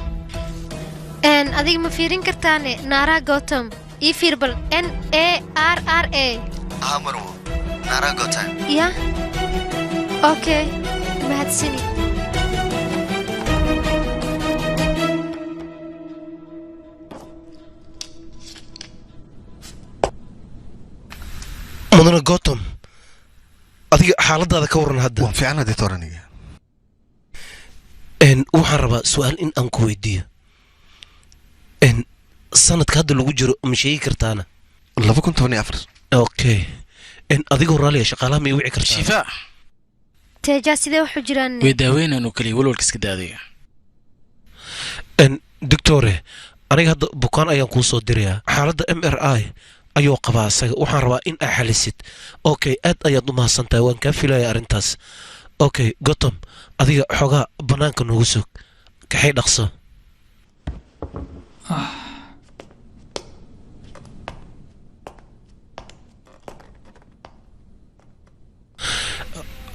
adiga ma fiirin kartaane naaraha gootam ii fiir bal NARRA marwo naaraha gootam ya okay mahadsanid mudana gootam adiga xaaladaada ka waran hadda waan fiicana doctor aniga waxaan rabaa su'aal in aan ku weydiiyo sanadka hadda lagu jiro ma sheegi kartaana 2014 okay adigoo raaliya shaqaalaha may wici kartaa shifaa teejaa sidee waxu jiraan way daaweynaanu kaliya walwalka iska daadaya doctore aniga hadda bukaan ayaan kuu soo dirayaa xaaladda MRI ayuu qabaa asaga waxaan rabaa in aa xalisid okay aad ayaad u mahadsantahay waan kaa filaya arrintaas okay gotom adiga xoogaa bannaanka noogu sug kaxay dhaqso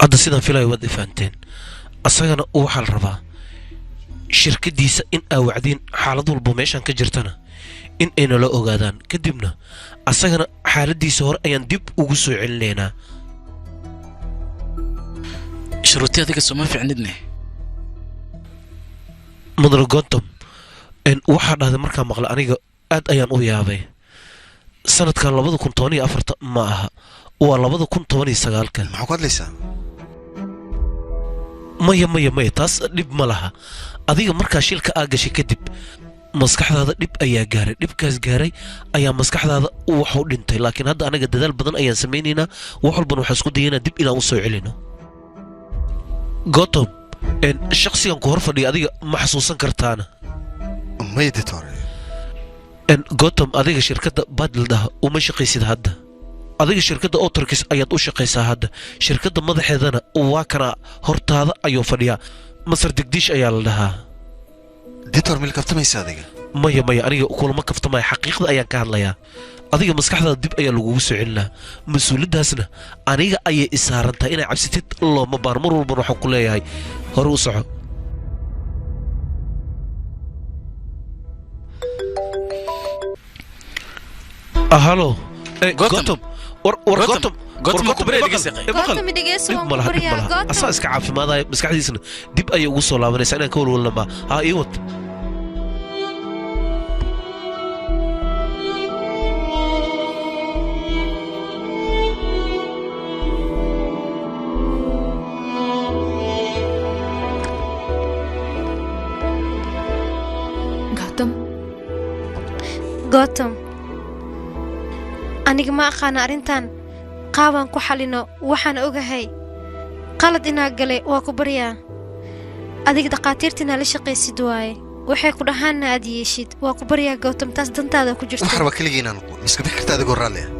hadda sidaan filayo waad ifaanteen asagana waxaa la rabaa shirkaddiisa in aa wacdiin xaalad walba meeshaan ka jirtana in ay nala ogaadaan kadibna asagana xaaladdiisa hore ayaan dib ugu soo celinaynaa shuruuti adiga sooma ficnidne mudane gontom waxaa dhahday markaa maqla aniga aad ayaan u yaabay sanadkan 2014 ma aha waa 2019 maxaa ku hadlaysaa maya taas dhib ma laha adiga markaa shilka aa gashay kadib maskaxdaada dhib ayaa gaaray dhibkaas gaaray ayaa maskaxdaada waxu dhintay laakiin hadda anaga dadaal badan ayaan samaynaynaa wax walban waxaan isku dayaynaa dib inaan u soo celino gotom shakhsigan ku hor fadhiya adiga ma xasuusan kartaana maya doctor gotom adiga shirkadda badildhaha uma shaqaysid hadda adiga shirkadda otorkis ayaad u shaqaysaa hadda shirkadda madaxeedana waa kana hortaada ayuu fadhiyaa masar degdiish ayaa la dhahaa doctor mil kaftamaysa adiga maya aniga kulama kaftamaya xaqiiqda ayaan ka hadlayaa adiga maskaxdaada dib ayaa lagugu soo celinaa mas-uuliyaddaasna aniga ayay isaarantahay inay cabsitid looma baar mar walban waxaan ku leeyahay hore u soco halo gotom asaa iska caafimaadaya maskaxdiisna dib ayay ugu soo laabanaysaa inaan ka walwalnamaa ha ii wad gotom aniga ma aqaana arrintan qaabaan ku xalino waxaan ogahay qalad inaa galay waa ku baryaa adiga dhaqaatiirtina la shaqaysid waaye waxay ku dhahaanna aad yeeshid waa ku baryaa gowtam taas dantaada ku jirto waxaan rabaa keligii inaan noqdo miska bixi karta adigoo raalli ah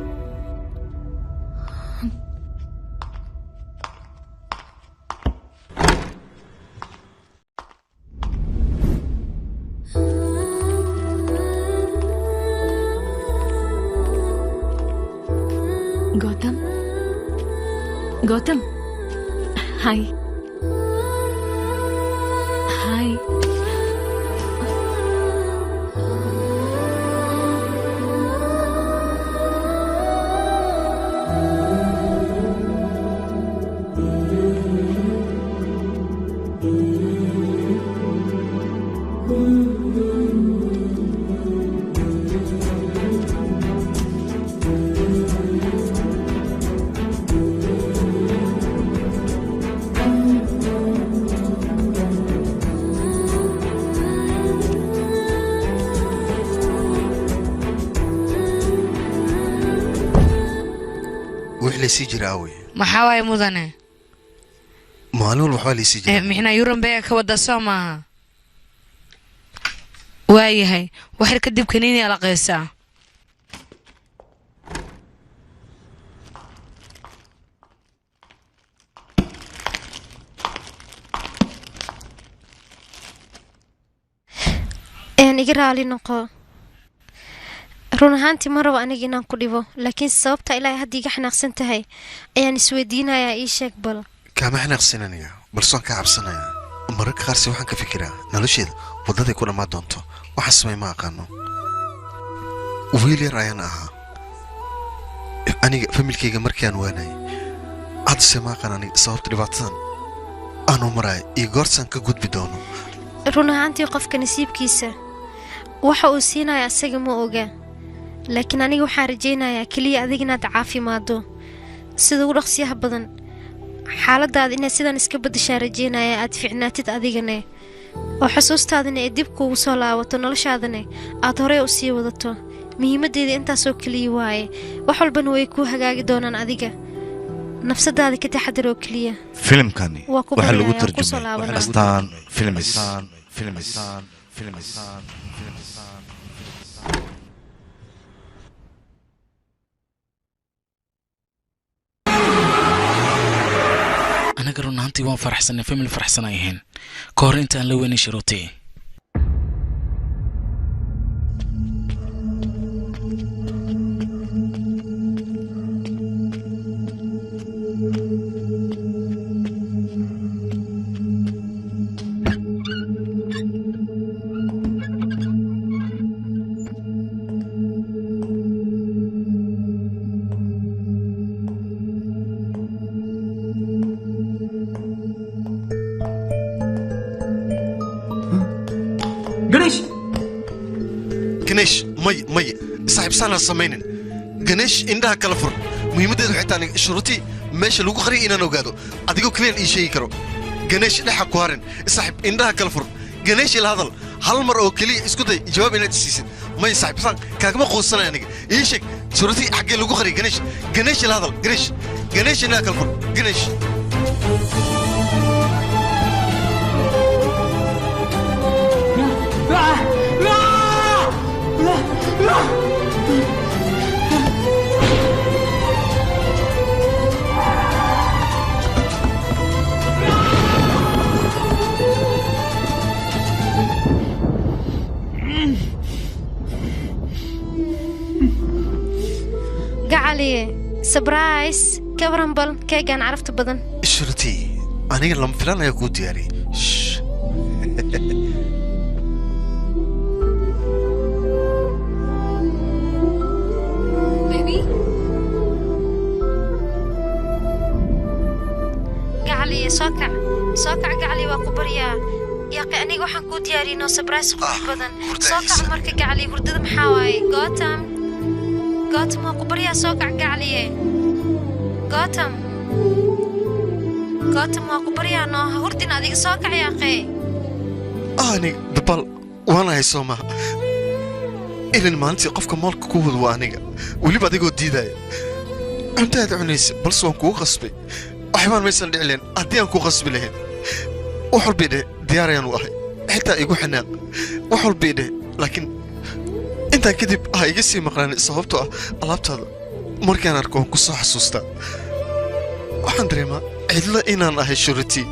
Gautam hi hi sii jira awey maxaa waay mudane maalin waxaa la sii jira mixna yuran baa ka wada soo maaha waayahay waxir kadib kaniini ala qeysaa iga raali noqo run ahaantii ma rabo aniga inaan ku dhibo laakiin sababta ilaahay haddii iga xanaaqsan tahay ayaan isweydiinayaa ii sheeg bal kaama xanaaqsan aniga balse waan kaa cabsanayaa mararka qaarse waxaan ka fikiraa nolosheeda waddaday ku dhammaan doonto waxaan samay ma aqaano wiil yar ayaan ahaa aniga familkayga markii aan waanayay haddase ma aqaan aniga sababta dhibaatadan aanu maraay iyo goortaan ka gudbi doono run ahaantii qofka nasiibkiisa waxa uu siinaya asaga ma oga laakiin aniga waxaan rajaynayaa keliya adiga inaad caafimaado sida ugu dhaqsiyaha badan xaaladaada inaad sidaan iska beddeshaa rajaynayaa aad fiicnaatid adigane oo xusuustaadana ee dib kuugu soo laabato noloshaadana aad horey u sii wadato muhiimaddeeda intaasoo keliya waaye wax walbana way kuu hagaagi doonaan adiga nafsadaada ka taxadar oo keliya filimkani waxaa lagu tarjumay astaan filmis anaga run ahaantii waan faraxsanay family faraxsan ay ahayn ka hor intaan la weynin sharuutay ganeesh may saaxiibsaanaan samaynin ganeesh indhaha kala fur muhiimaddeedu waxay tahay shuruutii meesha lagu qariyay inaan ogaado adigoo keliyan ii sheegi karo ganeesh dhexa ku harin saaxiib indhaha kala fur ganeesh ila hadal hal mar oo keliya isku day jawaab inaad isiisid may saaxiibsaan kaagama quusanay aniga ii sheeg shuruutii xaggee lagu qariyay ganeesh ila hadal ganeesh indhaha kala fur ganeesh gacaliye سبرايز كبرنبل كيغان عرفت بدن شرتي أنا لما فلان يا كود ياري بيبي قعلي سوكع قعلي وقبريا يا قي أنيق وحن كود ياري نو سبرايز قوي بدن سوكع مركي قعلي وردد محاواي قوتم وقبريا سوكع قعلي قوتم وقبريا نو هردين هذيك سوكع يا قي أنا دبل وأنا هيسوما إلى ما أنت قفك مالك كود وأنا ولي بعدين قد ديدا أنت هتعنيس بس وانكو غصبي أحيانا ما يصير علين أدي أنكو غصبي لهن وحربي diyaar ayaan u ahay xitaa igu xanaaq wax walba idhe laakiin intaa kadib ha iga sii maqnaan sababtoo ah alaabtaada markaan arko waan ku soo xasuustaa waxaan dareemaa cidlo inaan ahay shurati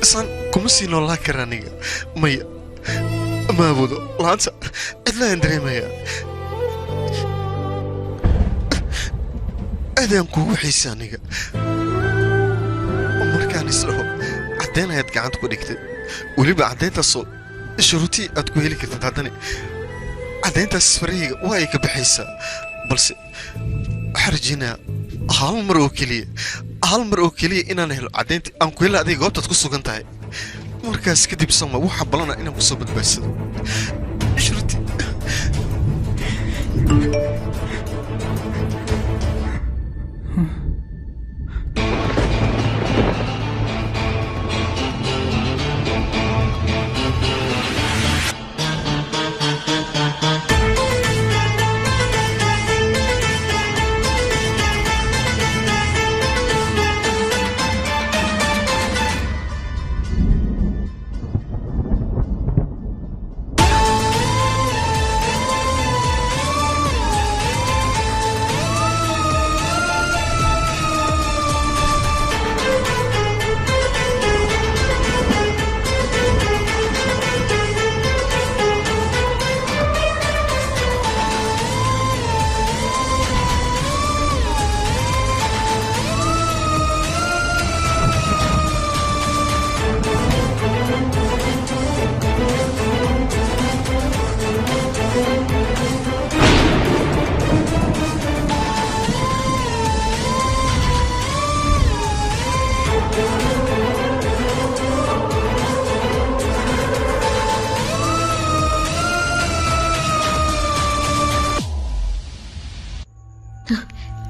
isaan kuma sii noolaan kara aniga maya ma awoodo laanta cidlo ayaan dareemayaa aadaan kuugu xiisa aniga markaan isdhaho caddayn ayaad gacanta ku dhigtay weliba caddayntaasoo shuruutii aad ku heli kartid haddana caddayntaas farahayga waa ay ka baxaysaa balse waxaan rajaynayaa hal mar oo keliya inaan helo caddayntii aan ku hela adiga goobtaad ku sugan tahay markaas kadib sama waxaa ballana inaan ku soo badbaadsado shuruutii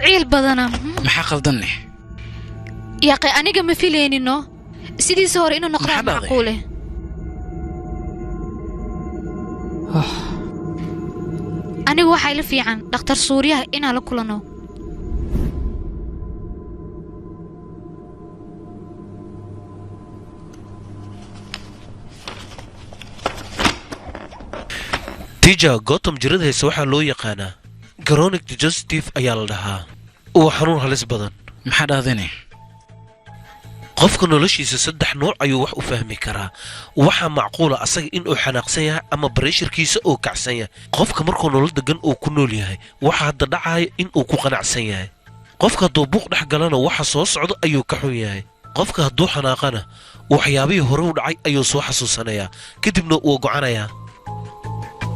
ciil badana maxaa qaldanne yaaqay aniga ma filaynino sidiisa hore inuu noqdo macquule anigu waxaa ila fiican dhakhtar suuriyaha inaan la kulano tija gotham jiradaysa waxaa loo yaqaanaa chronic digestive ayaa la dhahaa waa xanuun halis badan maxaa dhahdane qofka noloshiisa 3 nooc ayuu wax u fahmi karaa waxaa macquula asaga inuu xanaaqsan yahay ama bareeshirkiisa uu kacsan yahay qofka markuu nolol degan uu ku nool yahay waxa hadda dhacaya inuu ku qanacsan yahay qofka hadduu buuq dhex galana waxa soo socda ayuu ka xun yahay qofka hadduu xanaaqana waxyaabihii hore u dhacay ayuu soo xasuusanayaa kadibna uu gocanayaa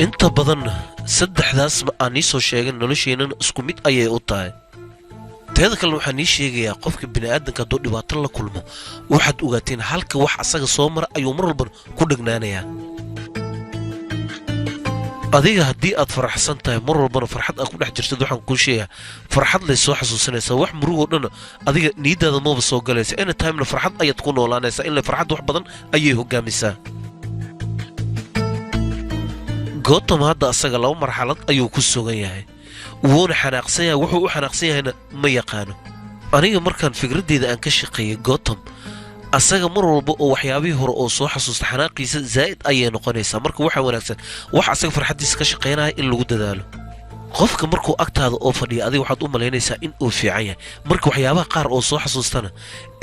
inta badanna 3daas ma aan ii soo sheegin nolosheenana isku mid ayay u tahay teeda kale waxaan ii sheegayaa qofka bini'aadanka hadduu dhibaato la kulmo waxaad ogaateen halka wax asaga soo mara ayuu mar walban ku dhegnaanayaa adiga haddii aad faraxsan tahay mar walbana farxad aad ku dhex jirtid waxaan kuu sheegaa farxad lay soo xasuusanaysaa wax murugoo dhanna adiga niiddaada maba soo galaysa anytimena farxad ayaad ku noolaanaysaa ilaa farxad wax badan ayay hoggaamisaa gotham hadda asaga 2 marxalad ayuu ku sugan yahay wuuna xanaaqsan yahay wuxuu u xanaaqsan yahayna ma yaqaano aniga markaan fikraddeeda aan ka shaqeeyay gotham asaga mar walba oo waxyaabihii hore oo soo xasuusta xanaaqiisa zaa'id ayay noqonaysaa marka waxaa wanaagsan wax asaga farxaddiisa ka shaqaynaya in lagu dadaalo qofka markuu agtaada oo fadhiya adiga waxaad u malaynaysaa in uu fiican yahay marka waxyaabaha qaar oo soo xasuustana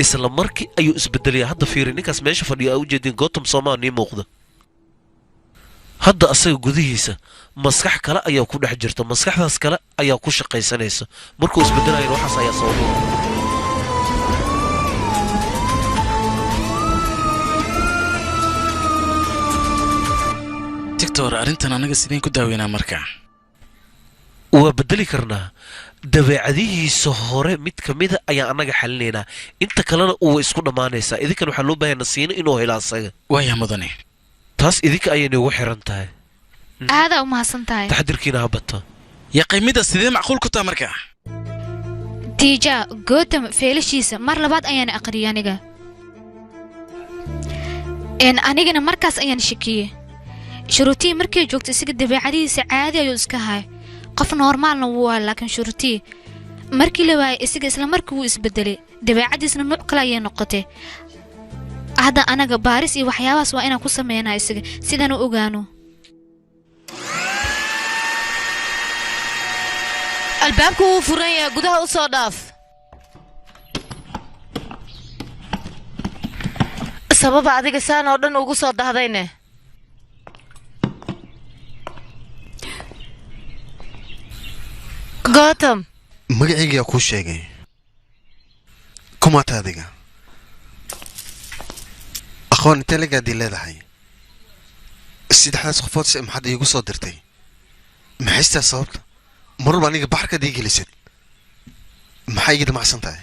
isla markii ayuu isbedelayaa hadda fiiri ninkaas meesha fadhiya aa u jeedin gotham soomaa nii muuqda hadda asaga gudihiisa maskax kale ayaa ku dhex jirta maskaxdaas kale ayaa ku shaqaysanaysa markuu isbedelayana waxaas ayaa sababa doctor arrintan anaga sideen ku daaweynaa markaa waa bedeli karnaa dabeecadihiisa hore mid ka mida ayaan annaga xalinaynaa inta kalena uu isku dhammaanaysaa idinkan waxaa loo baahanaa siina inuu helo asaga waaya mudane taas idinka ayay noogu xiran tahay aadaa u mahadsan tahay taxadirkiina ha bato yaqiimida sidee macquul ku taha markaa tiija gotham feelashiisa mar labaad ayaan aqriyay anigana markaas ayaan shakiyey shuruutii markay joogto isaga dabeecadihiisa caadi ayuu iska hay qof normaalna wuu waa laakiin shuruutii markii la waayay isaga isla markii wuu isbedelay dabeecadiisna nuuc kale ayay noqotay hadda anaga baaris iyo waxyaabahaas waa inaan ku sameynaa isaga sidaan u ogaano albaabku wuu furan yahay gudaha u soo dhaaf sababa adiga saan oo dhan ugu soo dahdayne Gotham magacayga ku sheegay kumaata adiga aqoon intee lagaadii leedahay saddexdaas qofood si maxaad iigu soo dirtay maxaystaa sababta marwalba aniga baxarkaad ii gelisad maxaa iga damacsan tahay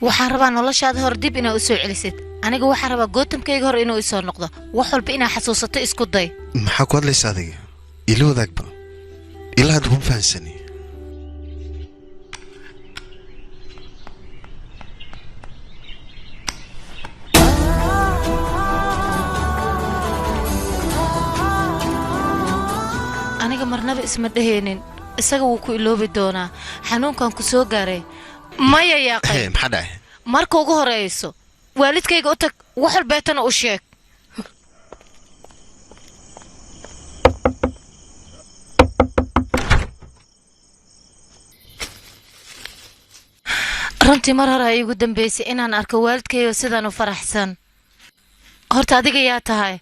waxaan rabaa noloshaada hor dib inaad u soo celisid aniga waxaan rabaa gootamkayga hor inuu isoo noqdo wax walba inaad xasuusato isku day maxaa ku hadlaysa adiga ila wadaagba ilaa hadda kuma fahansani aniga marnaba isma dheheenin isaga wuu ku iloobi doonaa xanuunkan ku soo gaaray maya yaaqay maxaa dhacay marka ugu horeyso waalidkayga u tag wax walbeetana u sheeg runtii mar hore ay igu dambeysay inaan arko waalidkayga sidaan u faraxsan horta adiga yaa tahay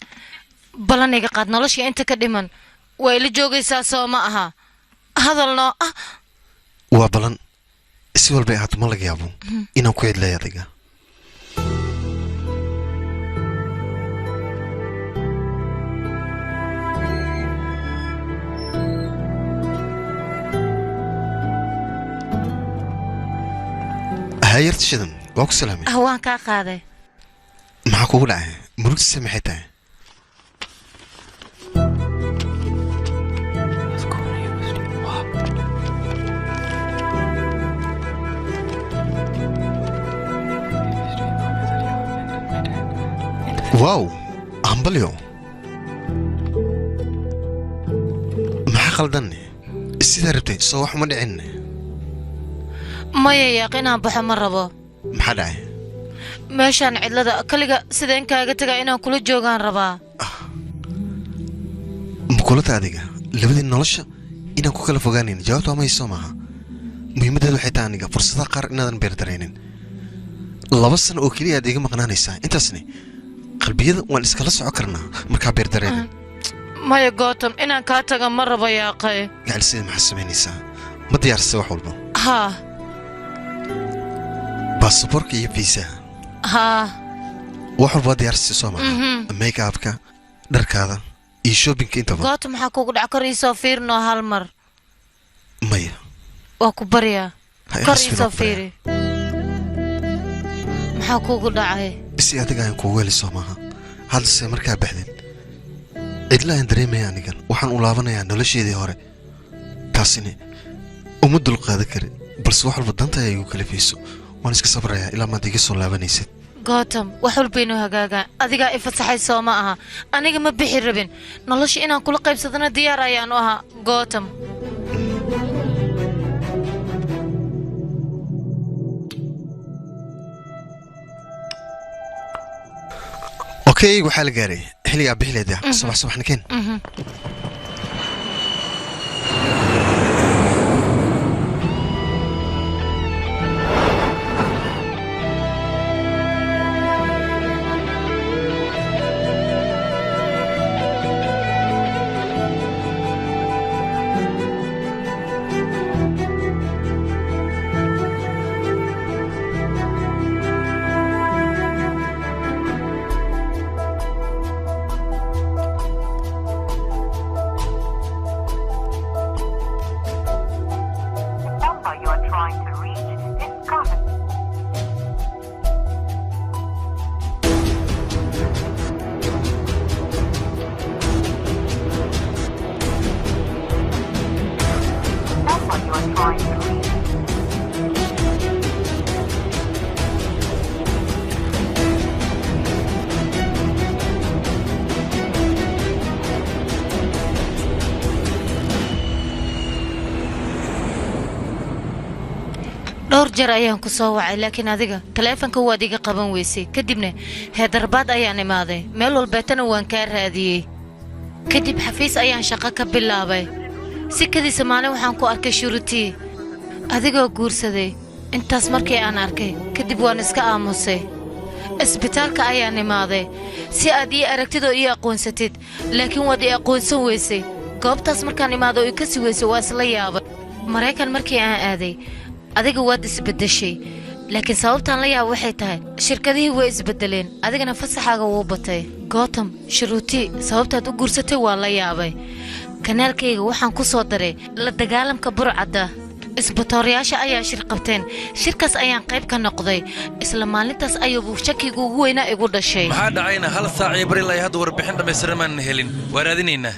balaniga qaad noloshii inta ka dhiman waa ila joogaysaa soo ma aha hadalnoo ah waa balan si walba ahaato ma laga yaabo inaan ku cidlay adiga hayarta shidan waa ku salaamay waan kaa qaaday maxaa kugu dhacay murugtiisa maxay tahay واو همبليو ما خلدني السيدة ربتي صوح ما دعيني maya yaaqinaan baxo ma rabo maxaa dhacay meeshaan cidlada kaliga sida in kaaga tagaa inaan kula joogaan rabaa makulata adiga labadii nolosha inaan ku kala fogaanayn jawaabta waa mayso maaha muhiimaddeedu waxay tahay aniga fursadaha qaar inaadan beerdaraynin 2 sano oo keliya aad iga maqnaanaysaa intaasni qalbiyada waan iskala soco karnaa markaa beerdaraynin maya Gotham inaan kaa taga ma rabo yaaqay gacalsida maxaa samaynaysaa ma diyaarsay wax walba haa baasaboorka iyo fiisaha haa wax walba diyaarsay soo maaha make-upka dharkaada iyo shoppingka intaba Gotham maxaa kugu dhac kor iisoo fiirnoo hal mar maya waa ku baryaa kor iisoo fiiri maxaa kugu dhacay si adiga aan kugu weli soo maaha haddase markaa baxdeen cidla aan dareemaya anigan waxaan u laabanayaa nolosheedii hore taasina uma dulqaadan karin balse wax walba danta ay igu kalifayso waan iska sabrayaa ilaa maad iga soo laabanaysid Gotham wax walba inuu hagaagaan adigaa i fasaxay soo ma aha aniga ma bixi rabin nolosha inaan kula qaybsadana diyaar ayaan u ahaa Gotham اوكي وحال قاري حلي ابي حلي ده صباح صباح نكين jeer ayaan ku soo wacay laakiin adiga taleefanka waad iga qaban weysay kadibna heedarbaad ayaan imaaday meel walbeetana waan kaa raadiyey kadib xafiis ayaan shaqo ka bilaabay si kadiisa maalin waxaan ku arkay shuruutii adigoo guursaday intaas markii aan arkay kadib waan iska aamusay isbitaalka ayaan imaaday si aad ii aragtidoo ii aqoonsatid laakiin waad ii aqoonsan weysay goobtaas markaan imaado oo i kasi weysay waa isla yaabay maraykan markii aan aaday adiga waad isbeddeshay laakiin sababtaan la yaaba waxay tahay shirkadihii way isbeddeleen adigana fasaxaaga wuu batay gootam shuruutii sababtaad u guursatay waa la yaabay kanaalkayga waxaan ku soo daray la dagaalamka burcadda isbatooriyaasha ayaa shir qabteen shirkaas ayaan qayb ka noqday isla maalintaas ayuu shakiga ugu weynaa igu dhashay maxaa dhacayna hal saac iyo bari ilaa hadda warbixin dhammaystiran maan helin waa raadinaynaa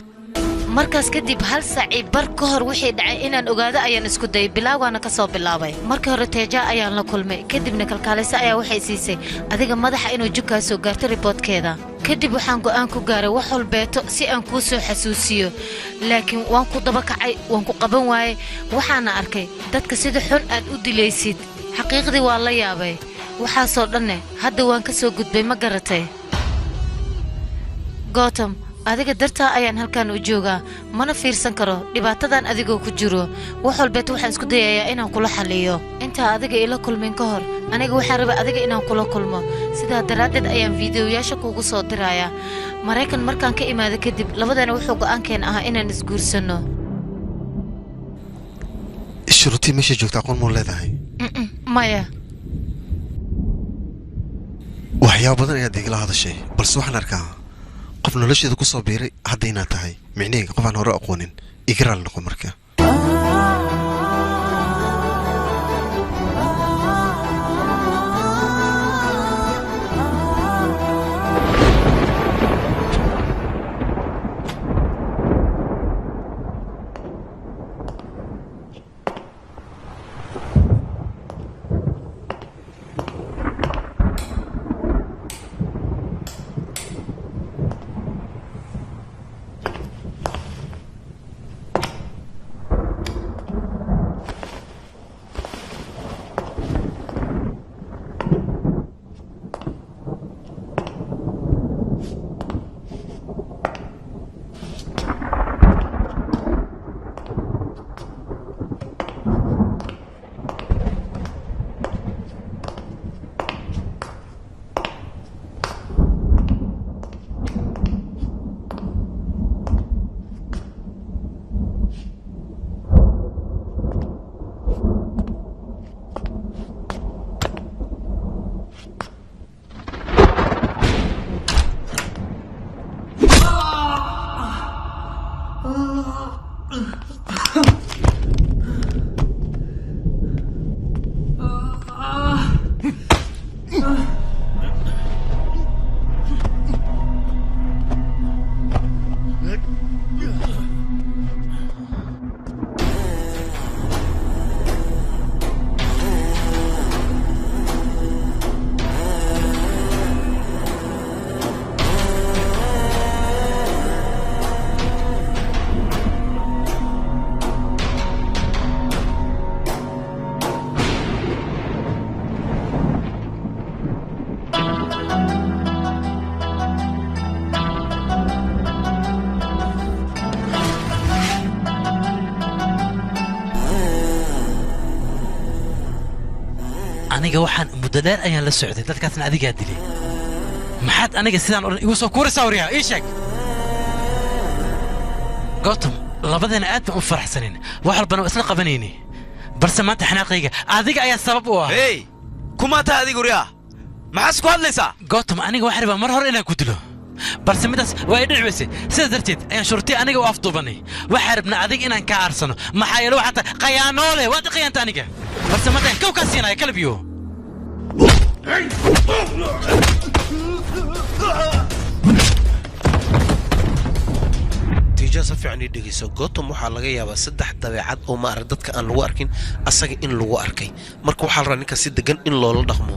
markaas kadib hal saaci bar ka hor wixii dhacay inaan ogaado ayaan isku dayay bilaawgaana ka soo bilaabay markii hore teeja ayaan la kulmay kadibna kalkaalisa ayaa waxay siisay adiga madaxa inuu jugkaa soo gaarto riboodkeeda kadib waxaan go'aan ku gaaray wax walbeeto si aan kuu soo xasuusiyo laakiin waan ku daba kacay waan ku qaban waayey waxaana arkay dadka sida xun aad u dilaysid xaqiiqdii waa la yaabay waxaasoo dhanne hadda waan ka soo gudbay ma garatay gootam adiga dartaa ayaan halkan u joogaa mana fiirsan karo dhibaatadan adigoo ku jiro wax walbeet waxaan isku dayayaa inaan kula xalliyo intaa adiga ila kulmin ka hor aniga waxaan rabaa adiga inaan kula kulmo sidaa daraaddeed ayaan fiidiyoyaasha kuugu soo dirayaa maraykan markaan ka imaado kadib labadana wuxuu go'aankeen ahaa inaan isguursanno shuruutii meesha joogta aqoon muu leedahay maya waxyaabo badan ayaad igala hadashay balse waxaan arkaa qof nolosheeda ku soo biiray hadda inaad tahay micnaheyga qof aan hore aqoonin igaraal noqo marka aniga waxaan muddo dheer ayaan la socday dadkaasna adigaa dilay maxaad aniga sidaan odhan igu soo kuuraysaa waryaha ii sheeg gootam labadeena aad baan u faraxsanin wax walbana waa isla qabanayni balse maanta xanaaqayga adiga ayaa sabab u ah hey kumaa tahay adiga waryaha maxaas ku hadlaysaa gootam aniga waxaan rabaa mar hore inaan ku dilo balse midaas waa i dhici weysay sidaas darteed ayaan shurtii aniga u afduubanay waxaan rabnaa adiga inaan kaa aarsano maxaa yeele waxaa tahay qayaanoole waad i qayaanta aniga balse maanta kow kaa siinaya kalabiyo tiija si fiican ii dhegeyso gootom waxaa laga yaabaa saddex dabeecad oo maara dadka aan lagu arkin asaga in lagu arkay marka waxaa la rabaa ninka si degan in loola dhaqmo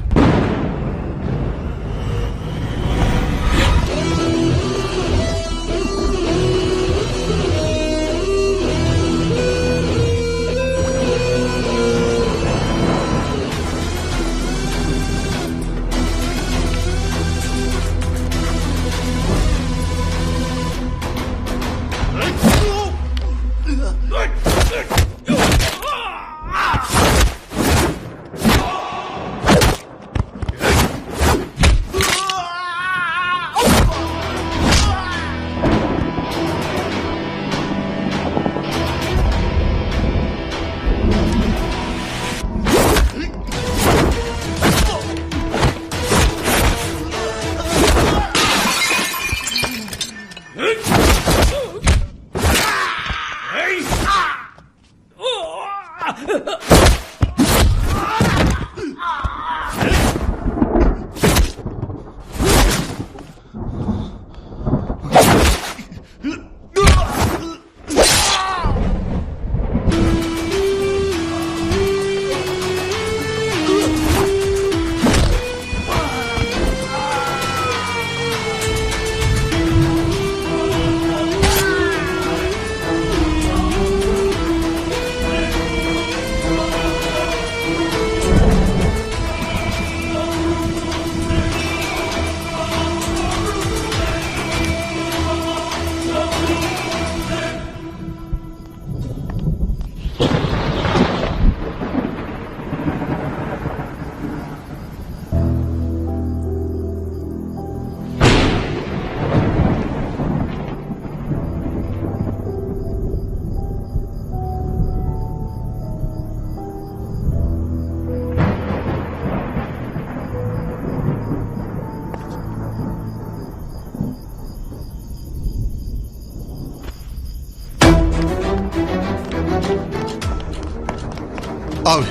aawe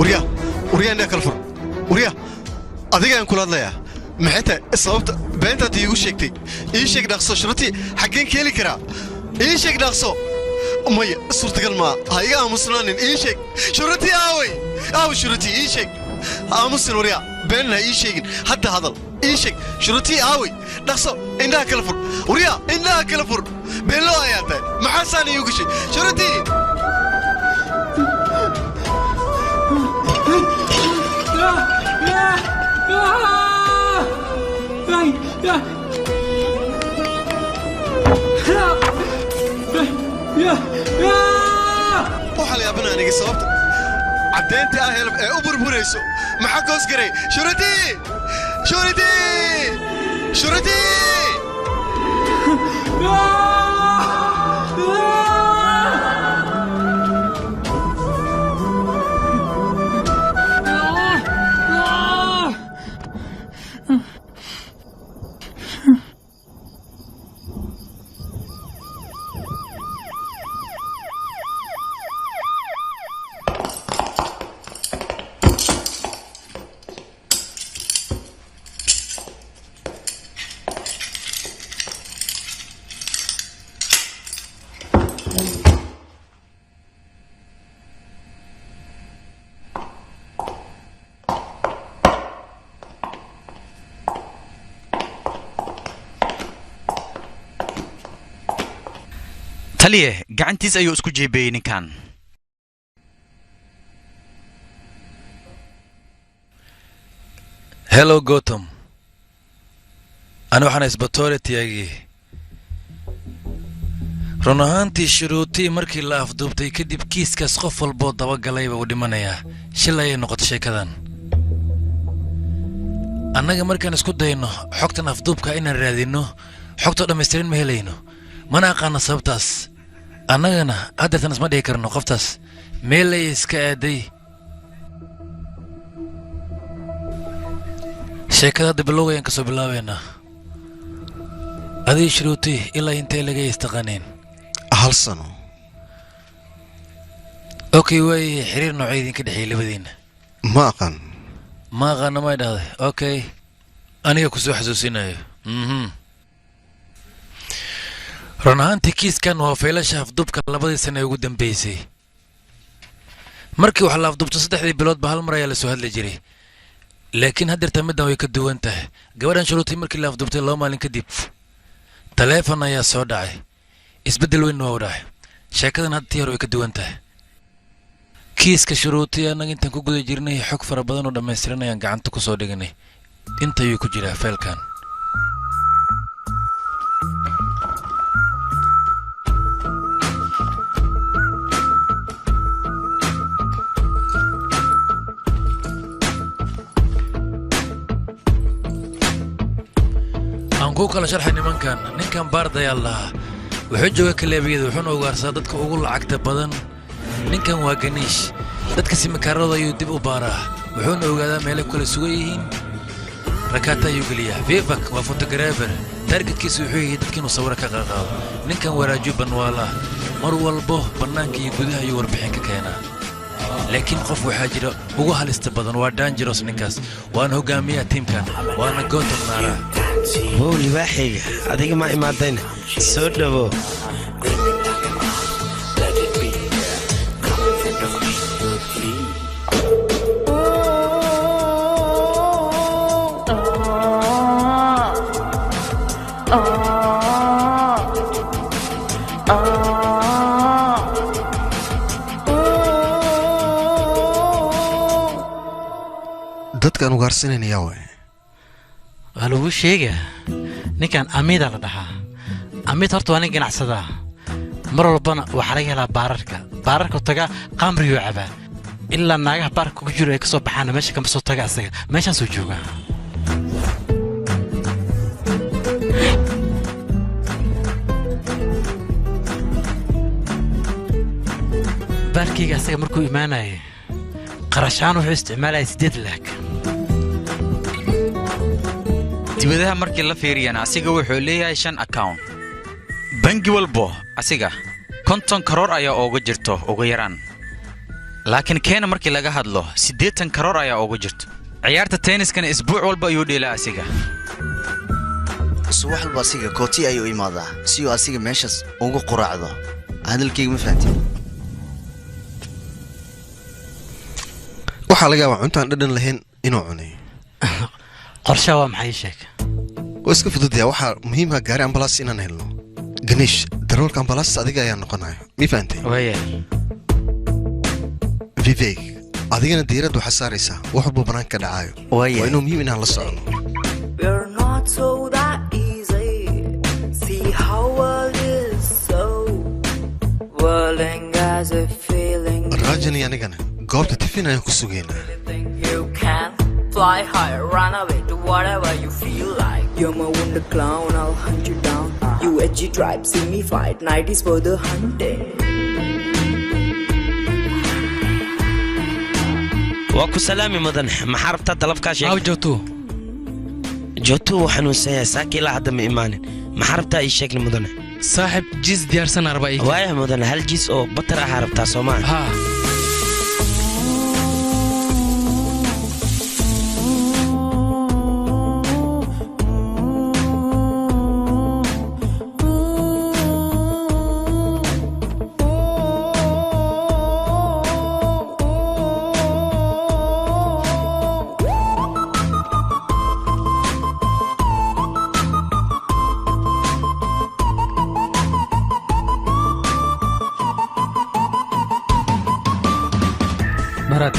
waryaa indhaa kala fur waryaa adigaan kula hadlayaa maxay tahay sababta beentaad iigu sheegtay ii sheeg dhaqso shuratii xaggeen ka heli karaa ii sheeg dhaqso maya suurtagal maa ha iga aamusnaanin ii sheeg shuratii aawe shuratii ii sheeg aamusin waryaa beenna ha ii sheegin hadda hadal ii sheeg shuratii aawey dhaqso indhaha kala fur waryaa indhaha kala fur beenloo ayaa tahay maxaasaan iigu gashay shuratii waxaa la yaabana aniga sababta caddaynta ah helab ee u burburayso maxaa ka hoos garay shuratii taliye gacantiis ayuu isku jeebeeyey ninkan hello gotham ani waxaan isbatoore tiyaagii run ahaantii shuruutii markii la afduubtay kadib kiiskaas qof walboo dabagalayba uu dhimanayaa shil ayay noqotay sheekadan annaga markaan isku dayno xogtan afduubka inaan raadinno xogtoo dhammaystirin ma helayno mana aqaana sababtaas annagana haddeertan isma dhihi karno qoftaas meelay iska aaday sheekada hadda bilowga ayaan ka soo bilaabaynaa adii shuruuti ilaa intee laga istaqaaneen hal sano okay way xiriir noocay idinka dhexeeyay labadiinna ma aqaana may dhahday okay aniga ku soo xasuusinayo run ahaantii kiiskan waa faylasha afduubka labadii sane ee ugu dambeysay markii wax la afduubto 3 biloodba hal mar ayaa la soo hadli jiray laakiin haddeerta middan way ka duwan tahay gabadhan shuruutii markii la afduubtay 2 maalin kadib taleefon ayaa soo dhacay isbeddel weyn waa u dhacay sheekadan hadda tii hore way ka duwan tahay kiiska shuruutii annaga intaan ku guda jirnay xog fara badan oo dhammaystiran ayaan gacanta ku soo dhiganay inta ayuu ku jiraa faylkan ku kala sharxay ninkan baard ayaa lahaa wuxuu jooga kaleebiyada wuxuuna ugaarsaa dadka ugu lacagta badan ninkan waa ganiish dadka simikaarada ayuu dib u baaraa wuxuuna ogaadaa meelay ku kala sugan yihiin rakaata ayuu geliyaa vivak waa fotografer taargetkiisu wuxuu yahay dadka inuu sawiro ka qaaqaado ninkan waraaju banwaala mar walbo bannaanka iyo gudaha ayuu warbixin ka keenaa laakiin qof waxaa jira ugu halista badan waa dangeros ninkaas waana hogaamiyaha tiimkan waana gotham naara wow libaaxayga adiga ma imaadayna soo dhawo dadkaan ugaarsanaynayaa waay waa lagu sheegaa ninkan amiida la dhahaa amiid horta waa nin ganacsadaa mar walbana waxaa laga helaa baararka taga qamriyuu cabaa ilaa naagaha baarka ku jiro ay ka soo baxaana meesha kama soo taga asaga meeshaasuu joogaa baarkayga asaga markuu imaanaya qarashaan wuxuu isticmaalaya 8 laak dibadaha markii la fiiriyana asiga wuxuu leeyahay 5 account bangi walbo asiga 50 karoor ayaa uga jirto ugu yaraan laakiin keena markii laga hadlo 80 karoor ayaa ugu jirto ciyaarta tenniskana isbuuc walba ayuu dheelaa asiga subax walba asiga kooti ayuu imaadaa si uu asiga meeshaas ugu quraacdo hadalkayga ma fahantin waxaa laga yaabaa cuntaan dhadhan lahayn inuu cunay qorshaha waa maxay sheeg oo iska fududaya waxaa muhiima gaari ambalaas inaan helno ganeesh daroolka ambalaas adiga ayaa noqonaya mi fahantay vivek adigana diiradda waxaa saaraysaa wax walba banaanka ka dhacayo waa inuu muhiim inaan la socono raajani anigana goobta tifin ayaan ku sugaynaa Fly high, run away to whatever you feel like. You're my wonder clown, I'll hunt you down. You edgy tribe, see me fight. Night is for the hunting. واكو سلامي مدن ما حربت طلب كاشي او جوتو وحنوسيا ساكي لا حد من ايمان ما حربت اي شكل مدن صاحب جيز ديار سنه 40 وايه مدن هل جيز او بطر حربتها سوما ها Bharat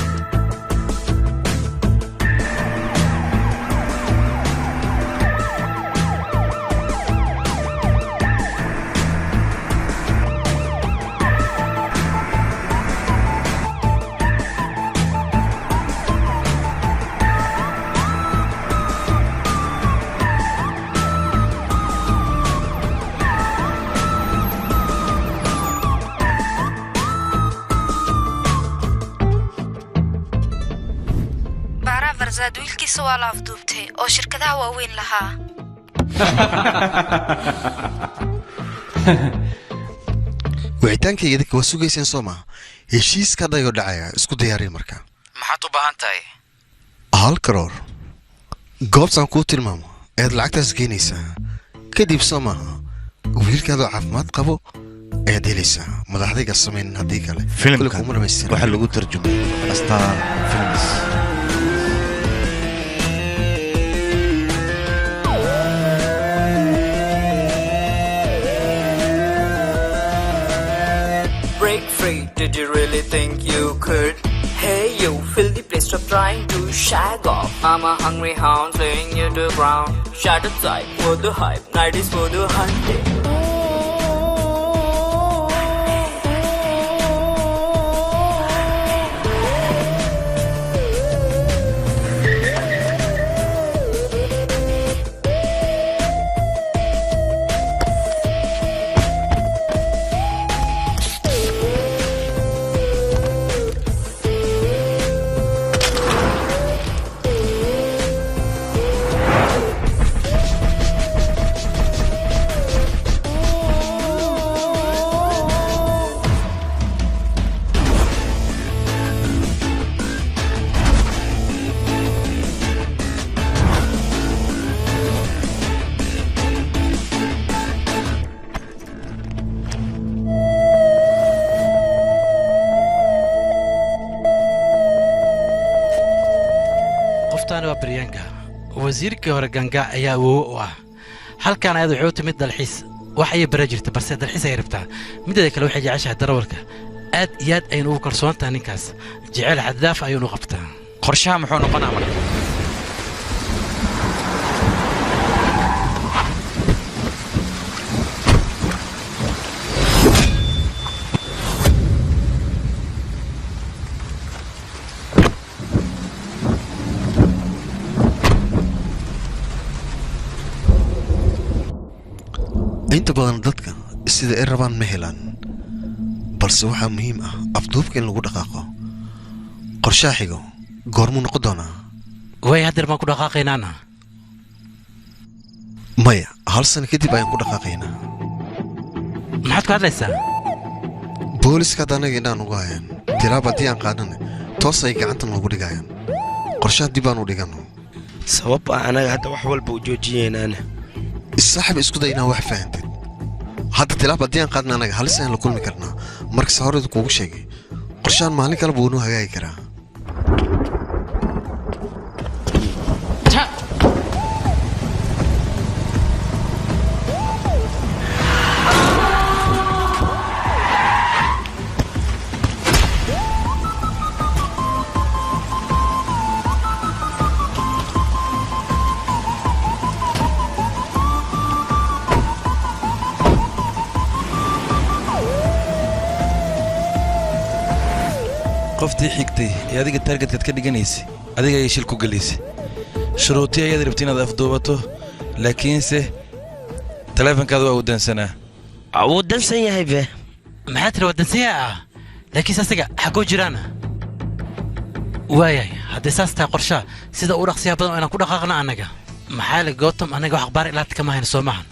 farzaad wiilkiisa waa la afduubtay oo shirkadaha waaweyn lahaa wicitaankayga dadka waa sugayseen soo maaha heshiiska hadayoo dhacaya isku diyaariya markaa maxaad u baahan tahay 1 karoor goobtaan kuu tilmaamo ayaad lacagtaas geenaysaa kadib soo maaha wiilkaadoo caafimaad qabo ayaad helaysaa madaxdayga samayn haddii kale filimka waxaa lagu tarjumay astaan films Break free, did you really think you could? Hey you, fill the place, stop trying to shag off. I'm a hungry hound slaying you to the ground. Shut aside for the hype, night is for the hunting. wasiirkii hore ganga ayaa awoow u ah halkan ayadu wuxuu timid dalxiis wax ay bara jirta balse dalxiis ay rabtaa mideeda kale waxay jeceshahay darawalka aad iyo aad aynu ugu kalsoon tahay ninkaas jecel xadaaf ayuunu qabtaa qorshaha muxuu noqonaa marka inta badan dadka sida ay rabaan ma helaan balse waxaa muhiim ah afduubka in lagu dhaqaaqo qorshaha xigo goormuu noqon doonaa way hadeer baan ku dhaqaaqaynaana maya 1 sano kadib ayaan ku dhaqaaqaynaa maxaad ku hadlaysaa booliska hadda anaga indhaan ugu hayaan tilaab haddii aan qaadana toos ay gacanta noogu dhigayaan qorshaha dib aan u dhigano sabab ah anaga hadda wax walba u joojiyeenaana saaxiib isku day inaa wax fahantid hadda tilaab haddii aan qaadna anaga halis ayaan la kulmi karnaa markasta horeyda kuugu sheegay qorshahan maalin kaleba wuu noo hagaagi karaa qoftii xigtay ee adiga taargetkad ka dhiganaysay adiga ayay shil ku gelaysay shuruutii ayaad rabtay inaad afduubato laakiinse taleefankaada waa uu dansanaa wuu dansan yahay be maxaa tiri waa dansanyaa ah laakiinse asaga xaggoo jiraana waayahay haddii saas tahay qorshaa sida uu dhaqsiyaa badan oo inaan ku dhaqaaqna annaga maxaa le gootam annaga wax akhbaar ilaata kama hayna soo maahan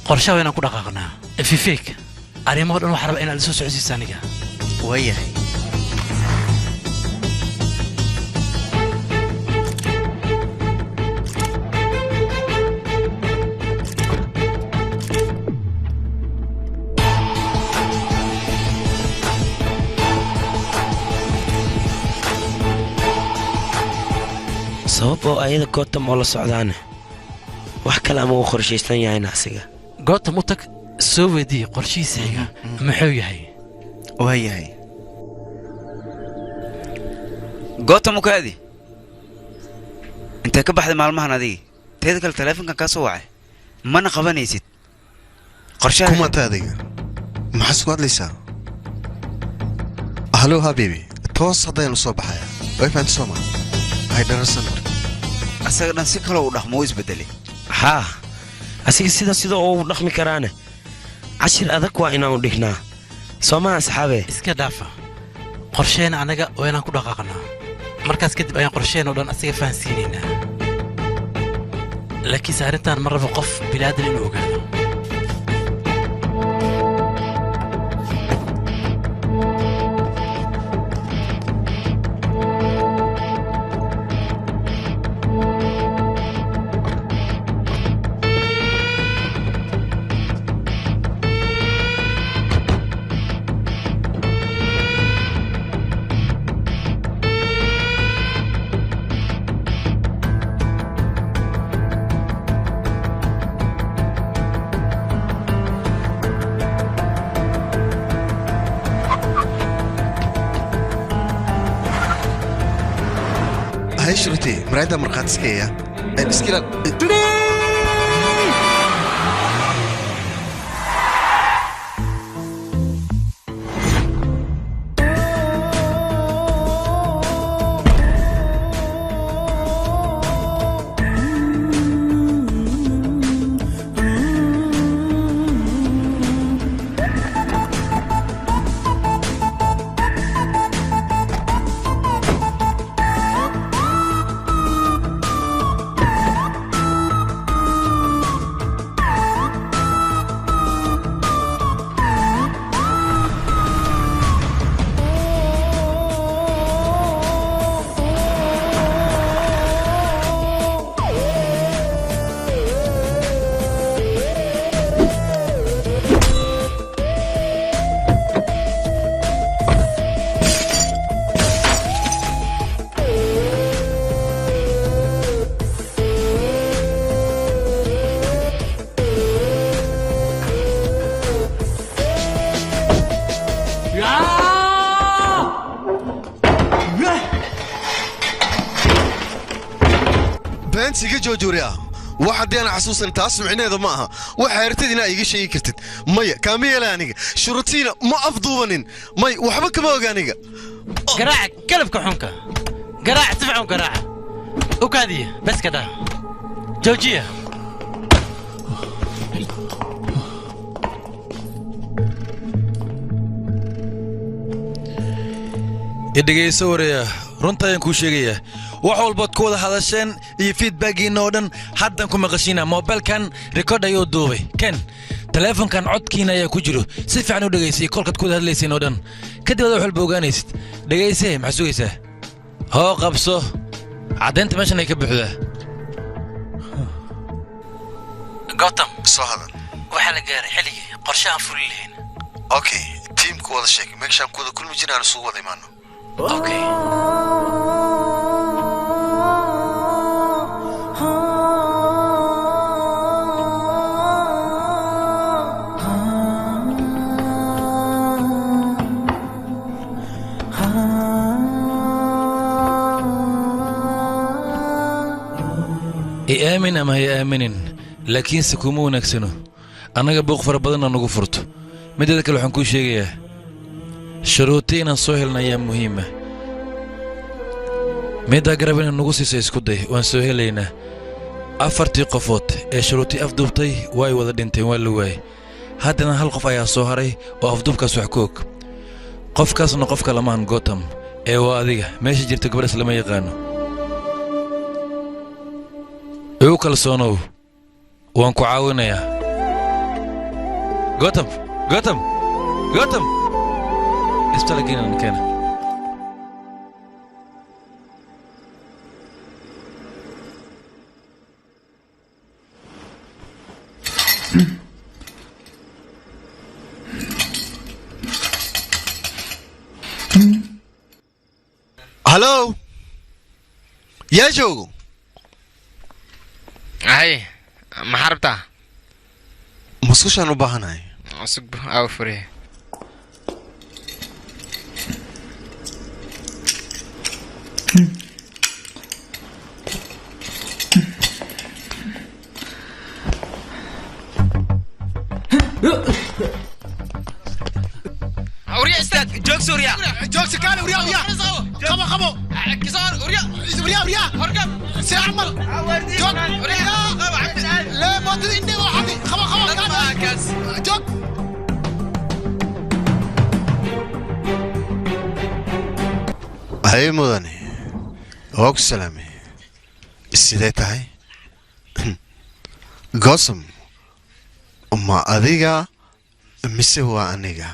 qorshaa waa inaan ku dhaqaaqnaa fifiik arrimaho dhan waxaa raba inaad isoo socodsiisa aniga waayahay sabab oo ayada gootam oo la socdaana wax kale ama uu qorshaysan yahayna asiga gootam u tag soo weydii qorshihiisa xiga muxuu yahay waayahay gootam u kaadi intee ka baxday maalmahan adigi teeda kale taleefankan kaa soo wacay mana qabanaysid qorshaha kumata adiga maxaa isku hadlaysaa halo habiibi toos haddaynu soo baxaya way fahanti soo maa hay dharasan asaga dhan si kaloo u dhaqmo u isbedelay haa asiga sida uu dhaqmi karaana cashir adag waa inaanu dhignaa soo maha asxaabe iska dhaafa qorsheena anaga waa inaan ku dhaqaaqnaa markaas kadib ayaan qorsheen oo dhan asiga fahansiinaynaa laakiinse arrintan ma rabo qof bilaadan inuu ogaado هاي شروتي مرايدة مرقات سكية الاسكيلة بنتي جوجوريا واحد أنا حسوس أنت أسمع هذا معها وحيرتدي أنا يجي شيء كرتد ماي كامية يعني شرطينا ما أفضوبنين ماي وحبك ما وجانيجا قراع كلبك حنكة قراع تفعون قراع وكادية بس كذا جوجية idhigayso waraya runta ayaan kuu sheegayaa wax walbaad ku wada hadasheen iyo feedbackiina oo dhan haddan ku maqashiina moobilkan rikoodh ayuu duubay ken taleefankan codkiina ayaa ku jiro si fiican u dhageysay kolkaad ku hadlayseen oo dhan kadib aad wax walba ogaanaysid dhageysay maxaa sugaysaa hoo qabso caddaynta meeshan ay ka buuxdaa gotham soo hadal waxaa la gaaray xilligii qorshe aan fuli lahayn okay tiimku wada sheeg meeshaan kuwada kulmi jiraan isugu wada imaano okay آمن أما هي آمنين لكن سكومو نكسنو أنا جبوق فربنا نجو فرط مدة ذاك الحنكو شيء شروطين السهل نيا مهمة مدة قربنا نجو سيسكودي وان سهلينا أفرتي قفوت شروطي أفضبتي واي وذا دنتي والواي هادنا هالقف يا صهري وأفضبك سحكوك قف كاس نقف كلمان قوتم وادية ماشي جرت قبل لما يغانو igu kalsoonow waan ku caawinayaa gotham isbitaalka keena hallo yaa joogo هاي محاربتا مسكوش أنا بهناي أسق أو فري أوريا استاد جوك سوريا جوك سكان أوريا خبو كسار أوريا هرقم سيعمل جوك أوريا لا ما تدري إني واحد خبو جوك هاي مدني وقت سلامي السيدات هاي قاسم ما أديك مسهو أنيك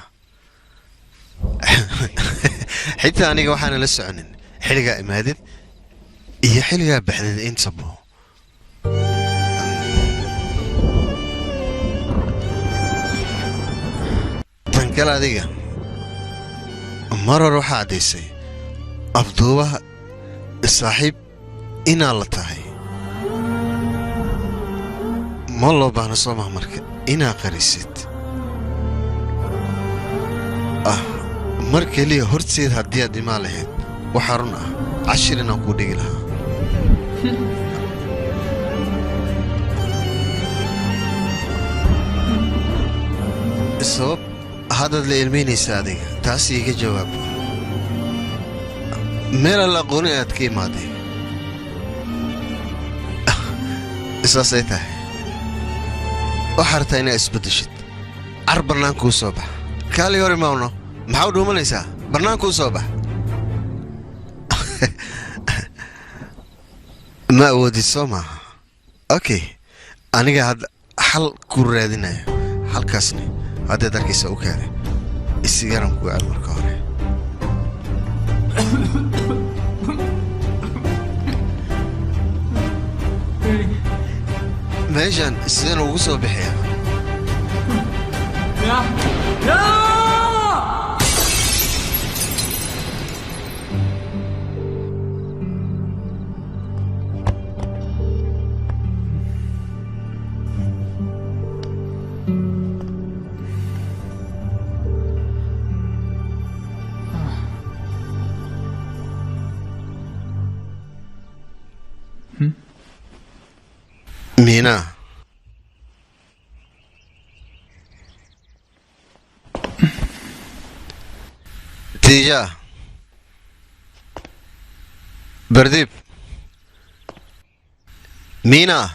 حتى أنيك وحنا لسه عنن حلقة إمادت هي حلقة بحدد إنت صبو تنقل أديك مرة روح عديسي أفضوها الصاحب إنا الله تاهي ما الله بحنا صومه مركز إنا قريسيت markii liya horteed haddii aad imaan lahayd waxaa run ah 10 inaan kuu dhigi lahaa sabab haddaad la ilmaynaysa adiga taas iiga jawaab meel aan la aqoonin aad ka imaaday isaasay tahay waxaa rabtaa inaad isbeddeshid car bannaankuu soo baxa kaalii hor imaawno maxaa u dhuumanaysaa bannaankuu soo bax ma awoodid soo maaha okay aniga hadda xal ku raadinayo halkaasni haddaad arkaysa u keenay isigaran kuu cel marka hore meeshaan sideen ugu soo bixiya مينا تيجا برديب مينا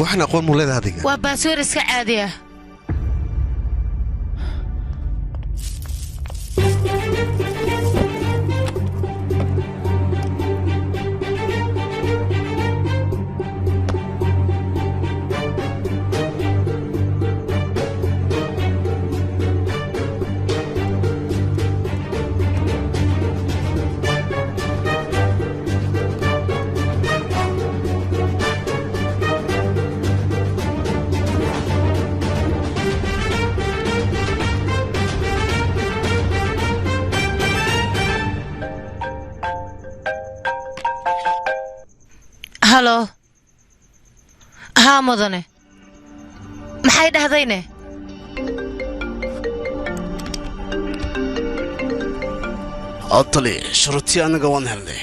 waxaan aqoon mu leedahay adiga waa baasweer iska caadi ah هلو ها مدني maxay dhahdayne atali shuruuti anaga waan helnay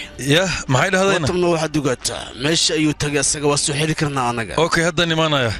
maxay dhahdayna wadamna waxaad ogaataa meesha ayuu tagay asaga waa soo xiri karnaa anaga okay hadda nimaanaya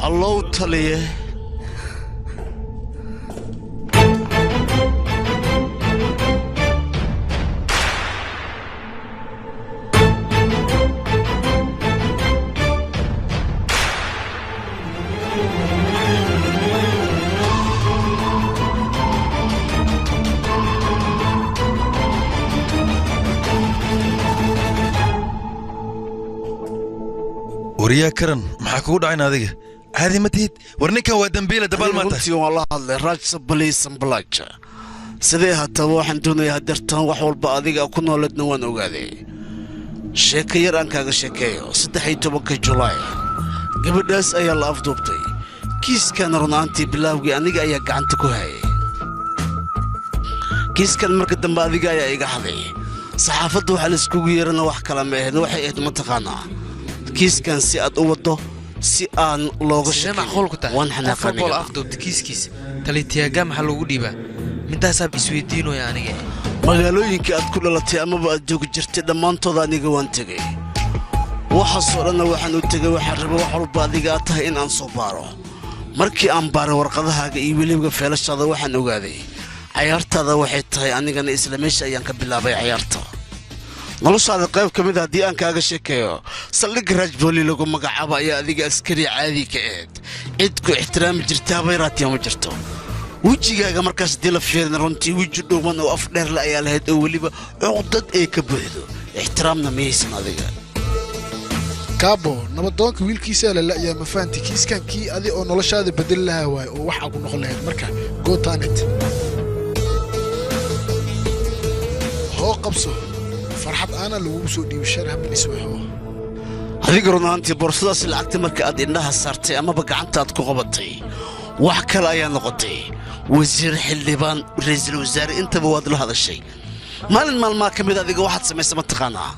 hallow taliye wariyaa karan maxaa kugu dhacayna adiga caadi ma tihid war ninkan waa dambiile dabaal maanta runtii waan la hadlay raajsa baliisan balaaja sidee haataba waxaan doonayaa hadeertaan wax walba adiga ku nooleedna waan ogaaday sheeko yar aan kaaga sheekeeyo 13 julaay gabadhaas ayaa la afduubtay kiiskan runaantii bilaawgii aniga ayaa gacanta ku hayay kiiskan marka dambe adiga ayaa iga haday saxaafadda waxaa la iskugu yeerana wax kala ma ahayd waxay ahayd mataqaanaa kiiskan si aad u wado si aan looga waan xanaaqanay afduubta kiiskiisa talitiyaga maxaa loogu dhiibaa midaasaab isweydiinooya aniga magaalooyinka aad ku dhalatay amaba aad joogi jirtay dhammaantooda aniga waan tegay waxaasoo dhanna waxaan u tegay waxaan rabay wax walba adiga aad tahay in aan soo baaro markii aan baaray warqadahaaga iyo weliba feelashaada waxaan ogaaday cayaartaada waxay tahay anigana isla meesha ayaan ka bilaabay cayaarta noloshaada qayb ka mid haddii aan kaaga sheekeeyo saldhigga raajbooli lagu magacaabo ayaa adiga askari caadi ka ahayd cid ku ixtiraami jirta habayraatiya ma jirto wejigaaga markaas haddii la fiirina runtii weji dhuuban oo af dheerle ayaa lahayd oo weliba cuqdad ay ka buuxdo ixtiraamna miyaysan adiga kaabo nabadoonka wiilkiisa la la'yaa ma fahanti kiiskan kii adi oo noloshaada bedeli lahaa waaye oo waxaa ku noqon lahayd marka gootanet hoo qabso farxad aana lagugu soo dhiibi sharha miniswaxo adiga runaantii boorsadaas lacagta marka aad indhaha saartay amaba gacanta aad ku qabatay wax kale ayaa noqotay wasiir xildhibaan ra'iisul wasaare intaba waad la hadashay maalin maalmaa ka mid adiga waxaad samaysay mataqaanaa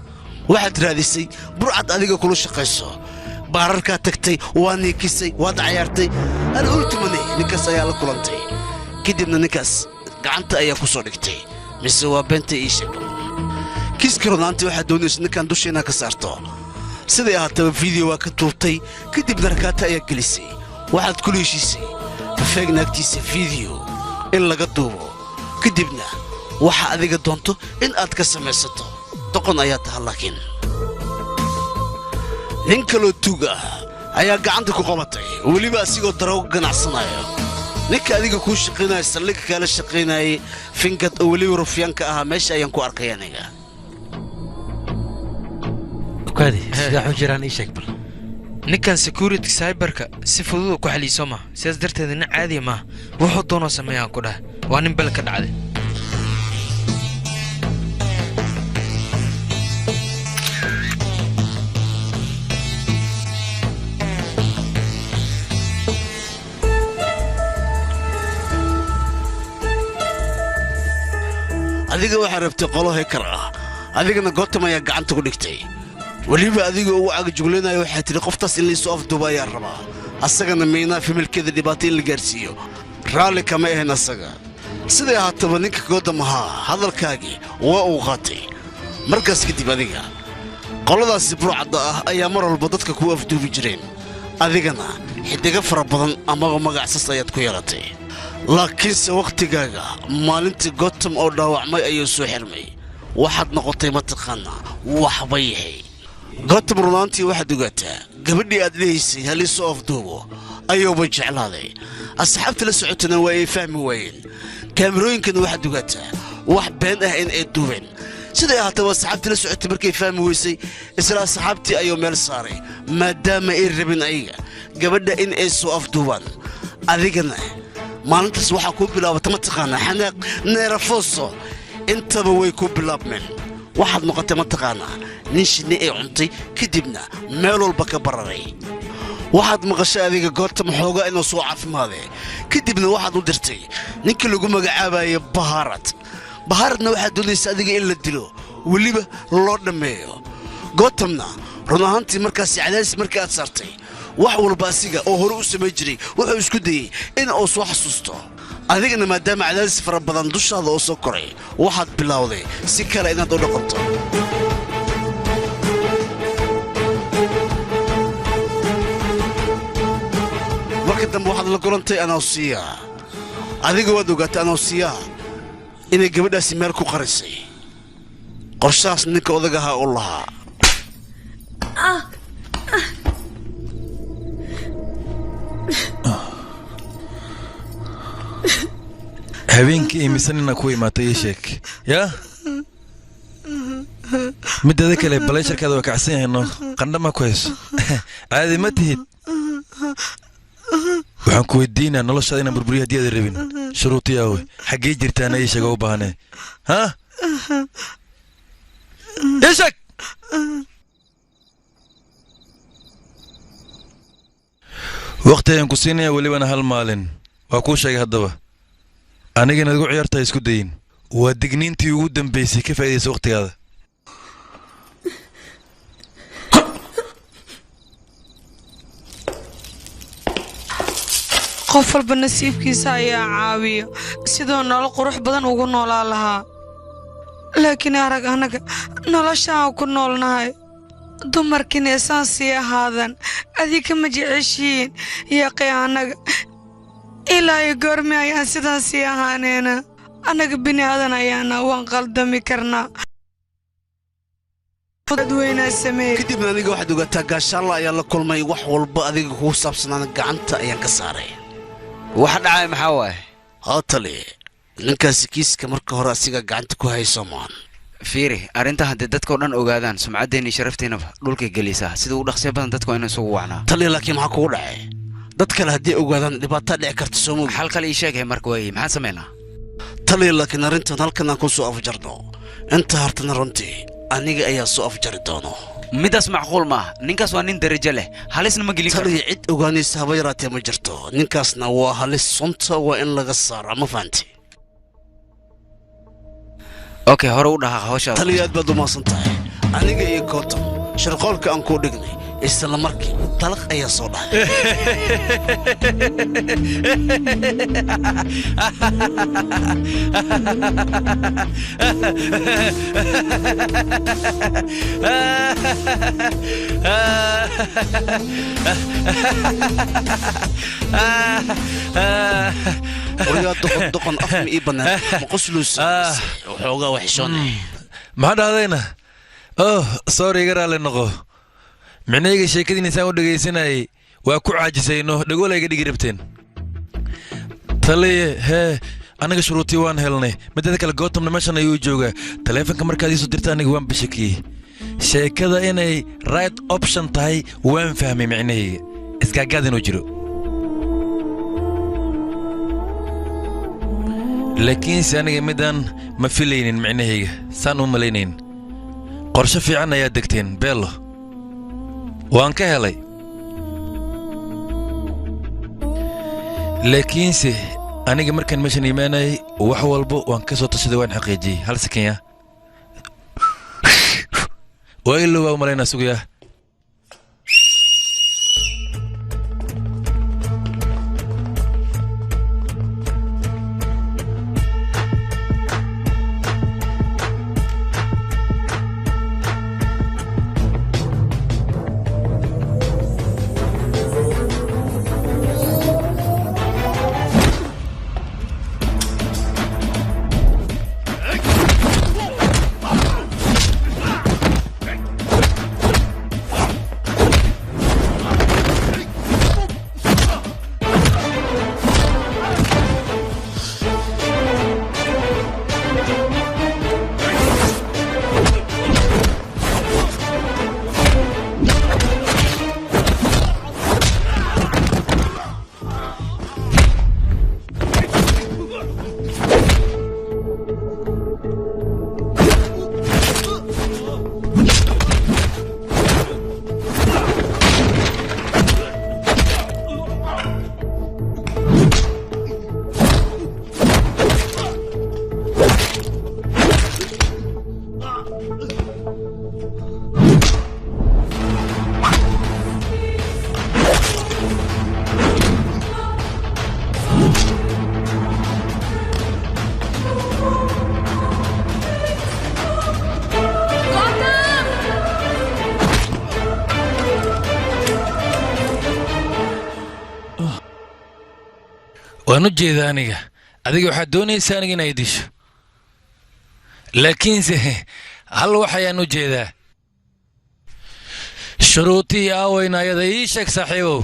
waxaad raadisay burcad adiga kula shaqayso baararkaa tagtay waa niikisay waad cayaartay al ultimane ninkaas ayaa la kulantay kadibna ninkaas gacanta ayaa ku soo dhigtay mise waa beenta ii sheeg kiiska runaantii waxaad doonaysa ninkan dushiina ka saarto siday ahaataba video waa ka tuurtay kadibna rakaata ayaa gelisay waxaad ku heshiisay fifeeg naagtiisa video in laga duubo kadibna waxa adiga doonto in aad ka samaysato doqon ayaa tahay laakiin nin kaloo tuuga ayaa gacanta ku qabatay weliba asigoo daroogo ganacsanayo ninka adiga kuu shaqaynaya saldhigga kala shaqaynayay finkad oo weliba rufyaanka ahaa meesha ayaan ku arkay aniga ukaadi sidaa xu jiraan ii sheeg bal ninkan security cyberka si fudud ku xaliiso ma sidaas darteed nin caadi ma wuxuu doono sameeyaan ku dhahay waa nin bal ka dhacday adiga waxaa rabtay qolo haykar ah adigana Gotham ayaa gacanta ku dhigtay weliba adiga uu cagajugleynaayo waxay tiri qoftaas in liisoo afduuba ayaa rabaa asagana meynaa familkeeda dhibaato in la gaarsiiyo raalli kama ahayn asaga siday ahaataba ninka Gotham ahaa hadalkaagii waa uu qaatay markaas kadib adiga qoladaasi burcadda ah ayaa mar walba dadka ku afduubi jireen adigana xidiga fara badan ama magacsas ayaad ku yeelatay laakiinse waqtigaaga maalintii Gotham oo dhaawacmay ayuu soo xirmay waxaad noqotay mataqaanaa waxba yahay Gotham runaantii waxaad ogaataa gabadhii aad leeysay halisoo afduubo ayuuba jeclaaday asxaabta la socotana waa ay fahmi waayeen kaamirooyinkana waxaad ogaataa wax been ah in ay duubeen siday ahaataba asxaabtii la socotay markay fahmi weysay isla asxaabtii ayuu meel saaray maadaama ay rabin ayaga gabadha in ay soo afduubaan adigana maalintaas waxaa kuu bilaabata mataqaanaa xanaaq neerafoso intaba way ku bilaabmeen waxaad noqotay mataqaanaa nin shinni ay cuntay kadibna meel walba ka bararay waxaad maqashay adiga Gotham xoogaa inuu soo caafimaaday kadibna waxaad u dirtay ninkii lagu magacaabayo bahaaradna waxaad doonaysa adiga in la dilo weliba loo dhammeeyo Gothamna run ahaantii markaasi cadaadis markii aad saartay wax walba asiga oo hore u samay jiray wuxuu isku dayay in uu soo xasuusto adigana maadaama cadaadis fara badan dushaada oo soo koray waxaad bilowday si kale inaad u dhaqanto marka dambe waxaad la kulantay Anosiya adiga waad ogaatay Anosiya inay gabadhaasi meel ku qarisay qorshaas ninka odagaha u lahaa habeenkii imisanina ku imaatay ii sheeg yaa mideeda kale baleesharkaada waa kacsan yahay noo qandha ma ku hayso caadi ma tihid waxaan ku weydiinaa noloshaada inaan burburiyo haddii aada rabin shuruutii aawe xaggee jirtaana ii sheega u baahnee ha ii sheeg waqti ayaan ku siinaya welibana hal maalin waa kuu sheegay haddaba aniga inaad igu ciyaartahay isku dayin waa digniintii ugu dambaysay ka faa'iidaysa waqtigaada qof walba nasiibkiisa ayaa caawiya sidoo nolol qurux badan ugu noolaa lahaa laakiin arag anaga noloshaan ku noolnahay dumarkiina esaan sii ahaadan adiga ma jeceshiin yaqay anaga ilaa iyo goorme ayaan sidaan sii ahaaneena annaga bini aadan ayaana waan qaldami karnaa kadibna adiga waxaad ogaataa gaashaalla ayaa la kulmay wax walba adiga kugu saabsanaan gacanta ayaan ka saaray waxa dhacay maxaa waaye hootali ninkaasi kiiska marka hore asiga gacanta ku hayso maan fiiri arrinta haddii dadkao dhan ogaadaan sumcaddeena iyo sharafteennaba dhulkay gelisaa sida ugu dhaqsiya badan dadku waa inay isugu wacnaa tali laakiin maxaa kugu dhacay dad kale haddii ogaadaan dhibaataa dhici karta soo moog xal kale ii sheegay marka waayey maxaan samaynaa tali laakiin arrintan halkan aan ku soo afjarno inta hartana runtii aniga ayaa soo afjari doono midaas macquul maaha ninkaas waa nin darajo leh halisna ma gelin karo tali cid ogaanaysa haba yaraatee ma jirto ninkaasna waa halis sunta waa in laga saaraa ma fahanti okay hore u dhaqaaq hawshaada tali aad baad u maasan tahay aniga iyo Gotham shirqoolka aan ku dhignay isla markii talaq ayaa soo dhacay ويا دقن أفهم إبنا مقصلوس وحوجا وحشوني ما هذا sorry قرا لنقو معناه شيء كذي نساو دقيسنا وأكو عاجزينه دقول لي قدي قربتين تلي ها أنا كشروطي وان هلني متى ذاك الجوتم نمشنا يوجوجا تلفون كمر كذي صدرت أنا جوان بشكي شيء كذا إني رايت أوبشن تاي وين فهمي معناه إسكا قاعدين وجرو لكن سأنا جمدان ما في لينين معناه سانو ملينين قرش في عنا يا دكتين بيلو وان كهلي لكن سي أنا جمر كان مشان يماني وحول بو وان كسو تصدق وين حقيقي هل سكينة وإلو ومرينا سوقيا وأنا جيدا أنيقا أديك واحد دوني سانيقا نايديش لكن هل وحيا نجيدا شروطي آوينا يدايشك صاحبو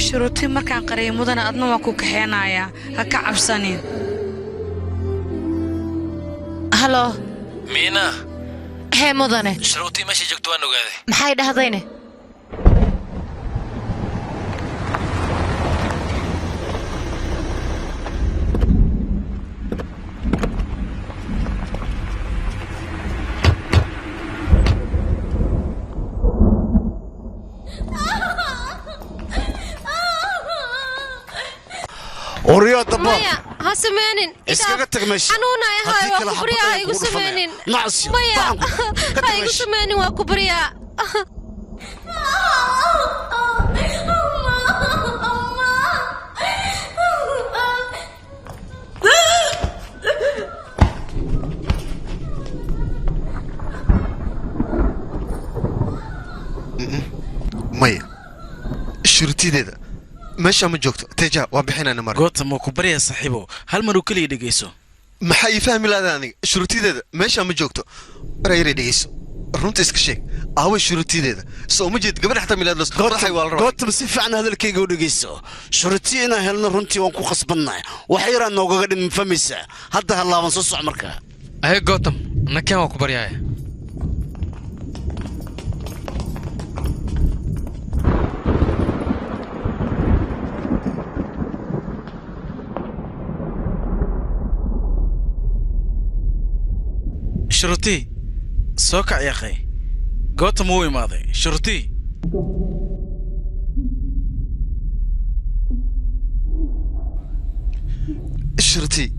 shuruutii markaan qariyay mudana adna waan ku kaxeenayaa ha ka cabsanin halo miina hee mudane shuruutii meesha joogto waan ogaaday maxay dhahdayne ورياض دباب مايا ها سمانين اسكا تغمش حنونا يا هاي وكبريا هاي سمانين نعس مايا هاي سمانين وكبريا مايا شرطي ده ماشي ما جوكتو تجا وبحين انا مره قلت ما كبريا صاحبه هل مرو كلي دغيسو ما حي فاهم لا انا شروطي ده ماشي ما جوكتو ريري دغيسو runta iska sheeg aaway shuruutideeda soo ma jeed gabadha xataa milaad la waxay wal goobta si fiican hadalkayga u dhageyso shuruutiina helna runtii waan ku khasbannahay wax yar aan noogaga dhimin famisa hadda halaaban soo soc markaa ay gootam nakeen waa ku baryaaya شرطي سوكع يا أخي قوت موي ماضي شرطي الشرطي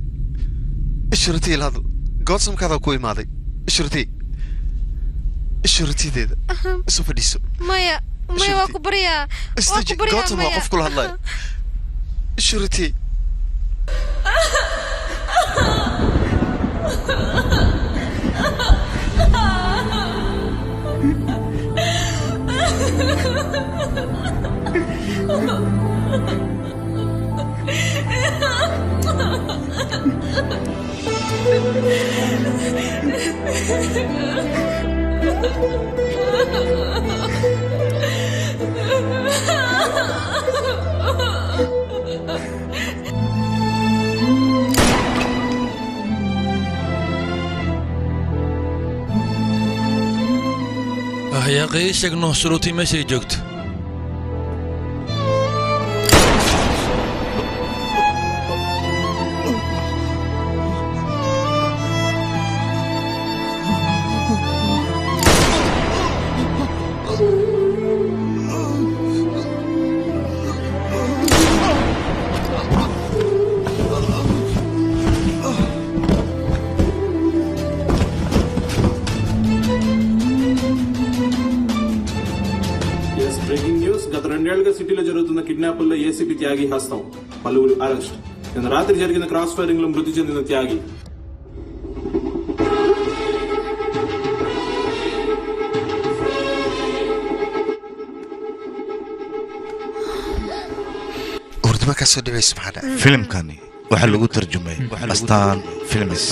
هذا قوت سم كذا كوي ماضي الشرطي shurtideeda isu fadhiiso maya waa ku baryaa Gotham waa qof kula hadlaya shurti يا أخي إيش إنه شروطي ماشي جوكت సిటీలో జరుగుతున్న కిడ్నాపుల్లో ఏసీపీ త్యాగి హస్తం పలువురు అరెస్ట్ నిన్న రాత్రి జరిగిన cross firing లో మృతి చెందిన త్యాగి filimkani waxaa lagu tarjumay astaan films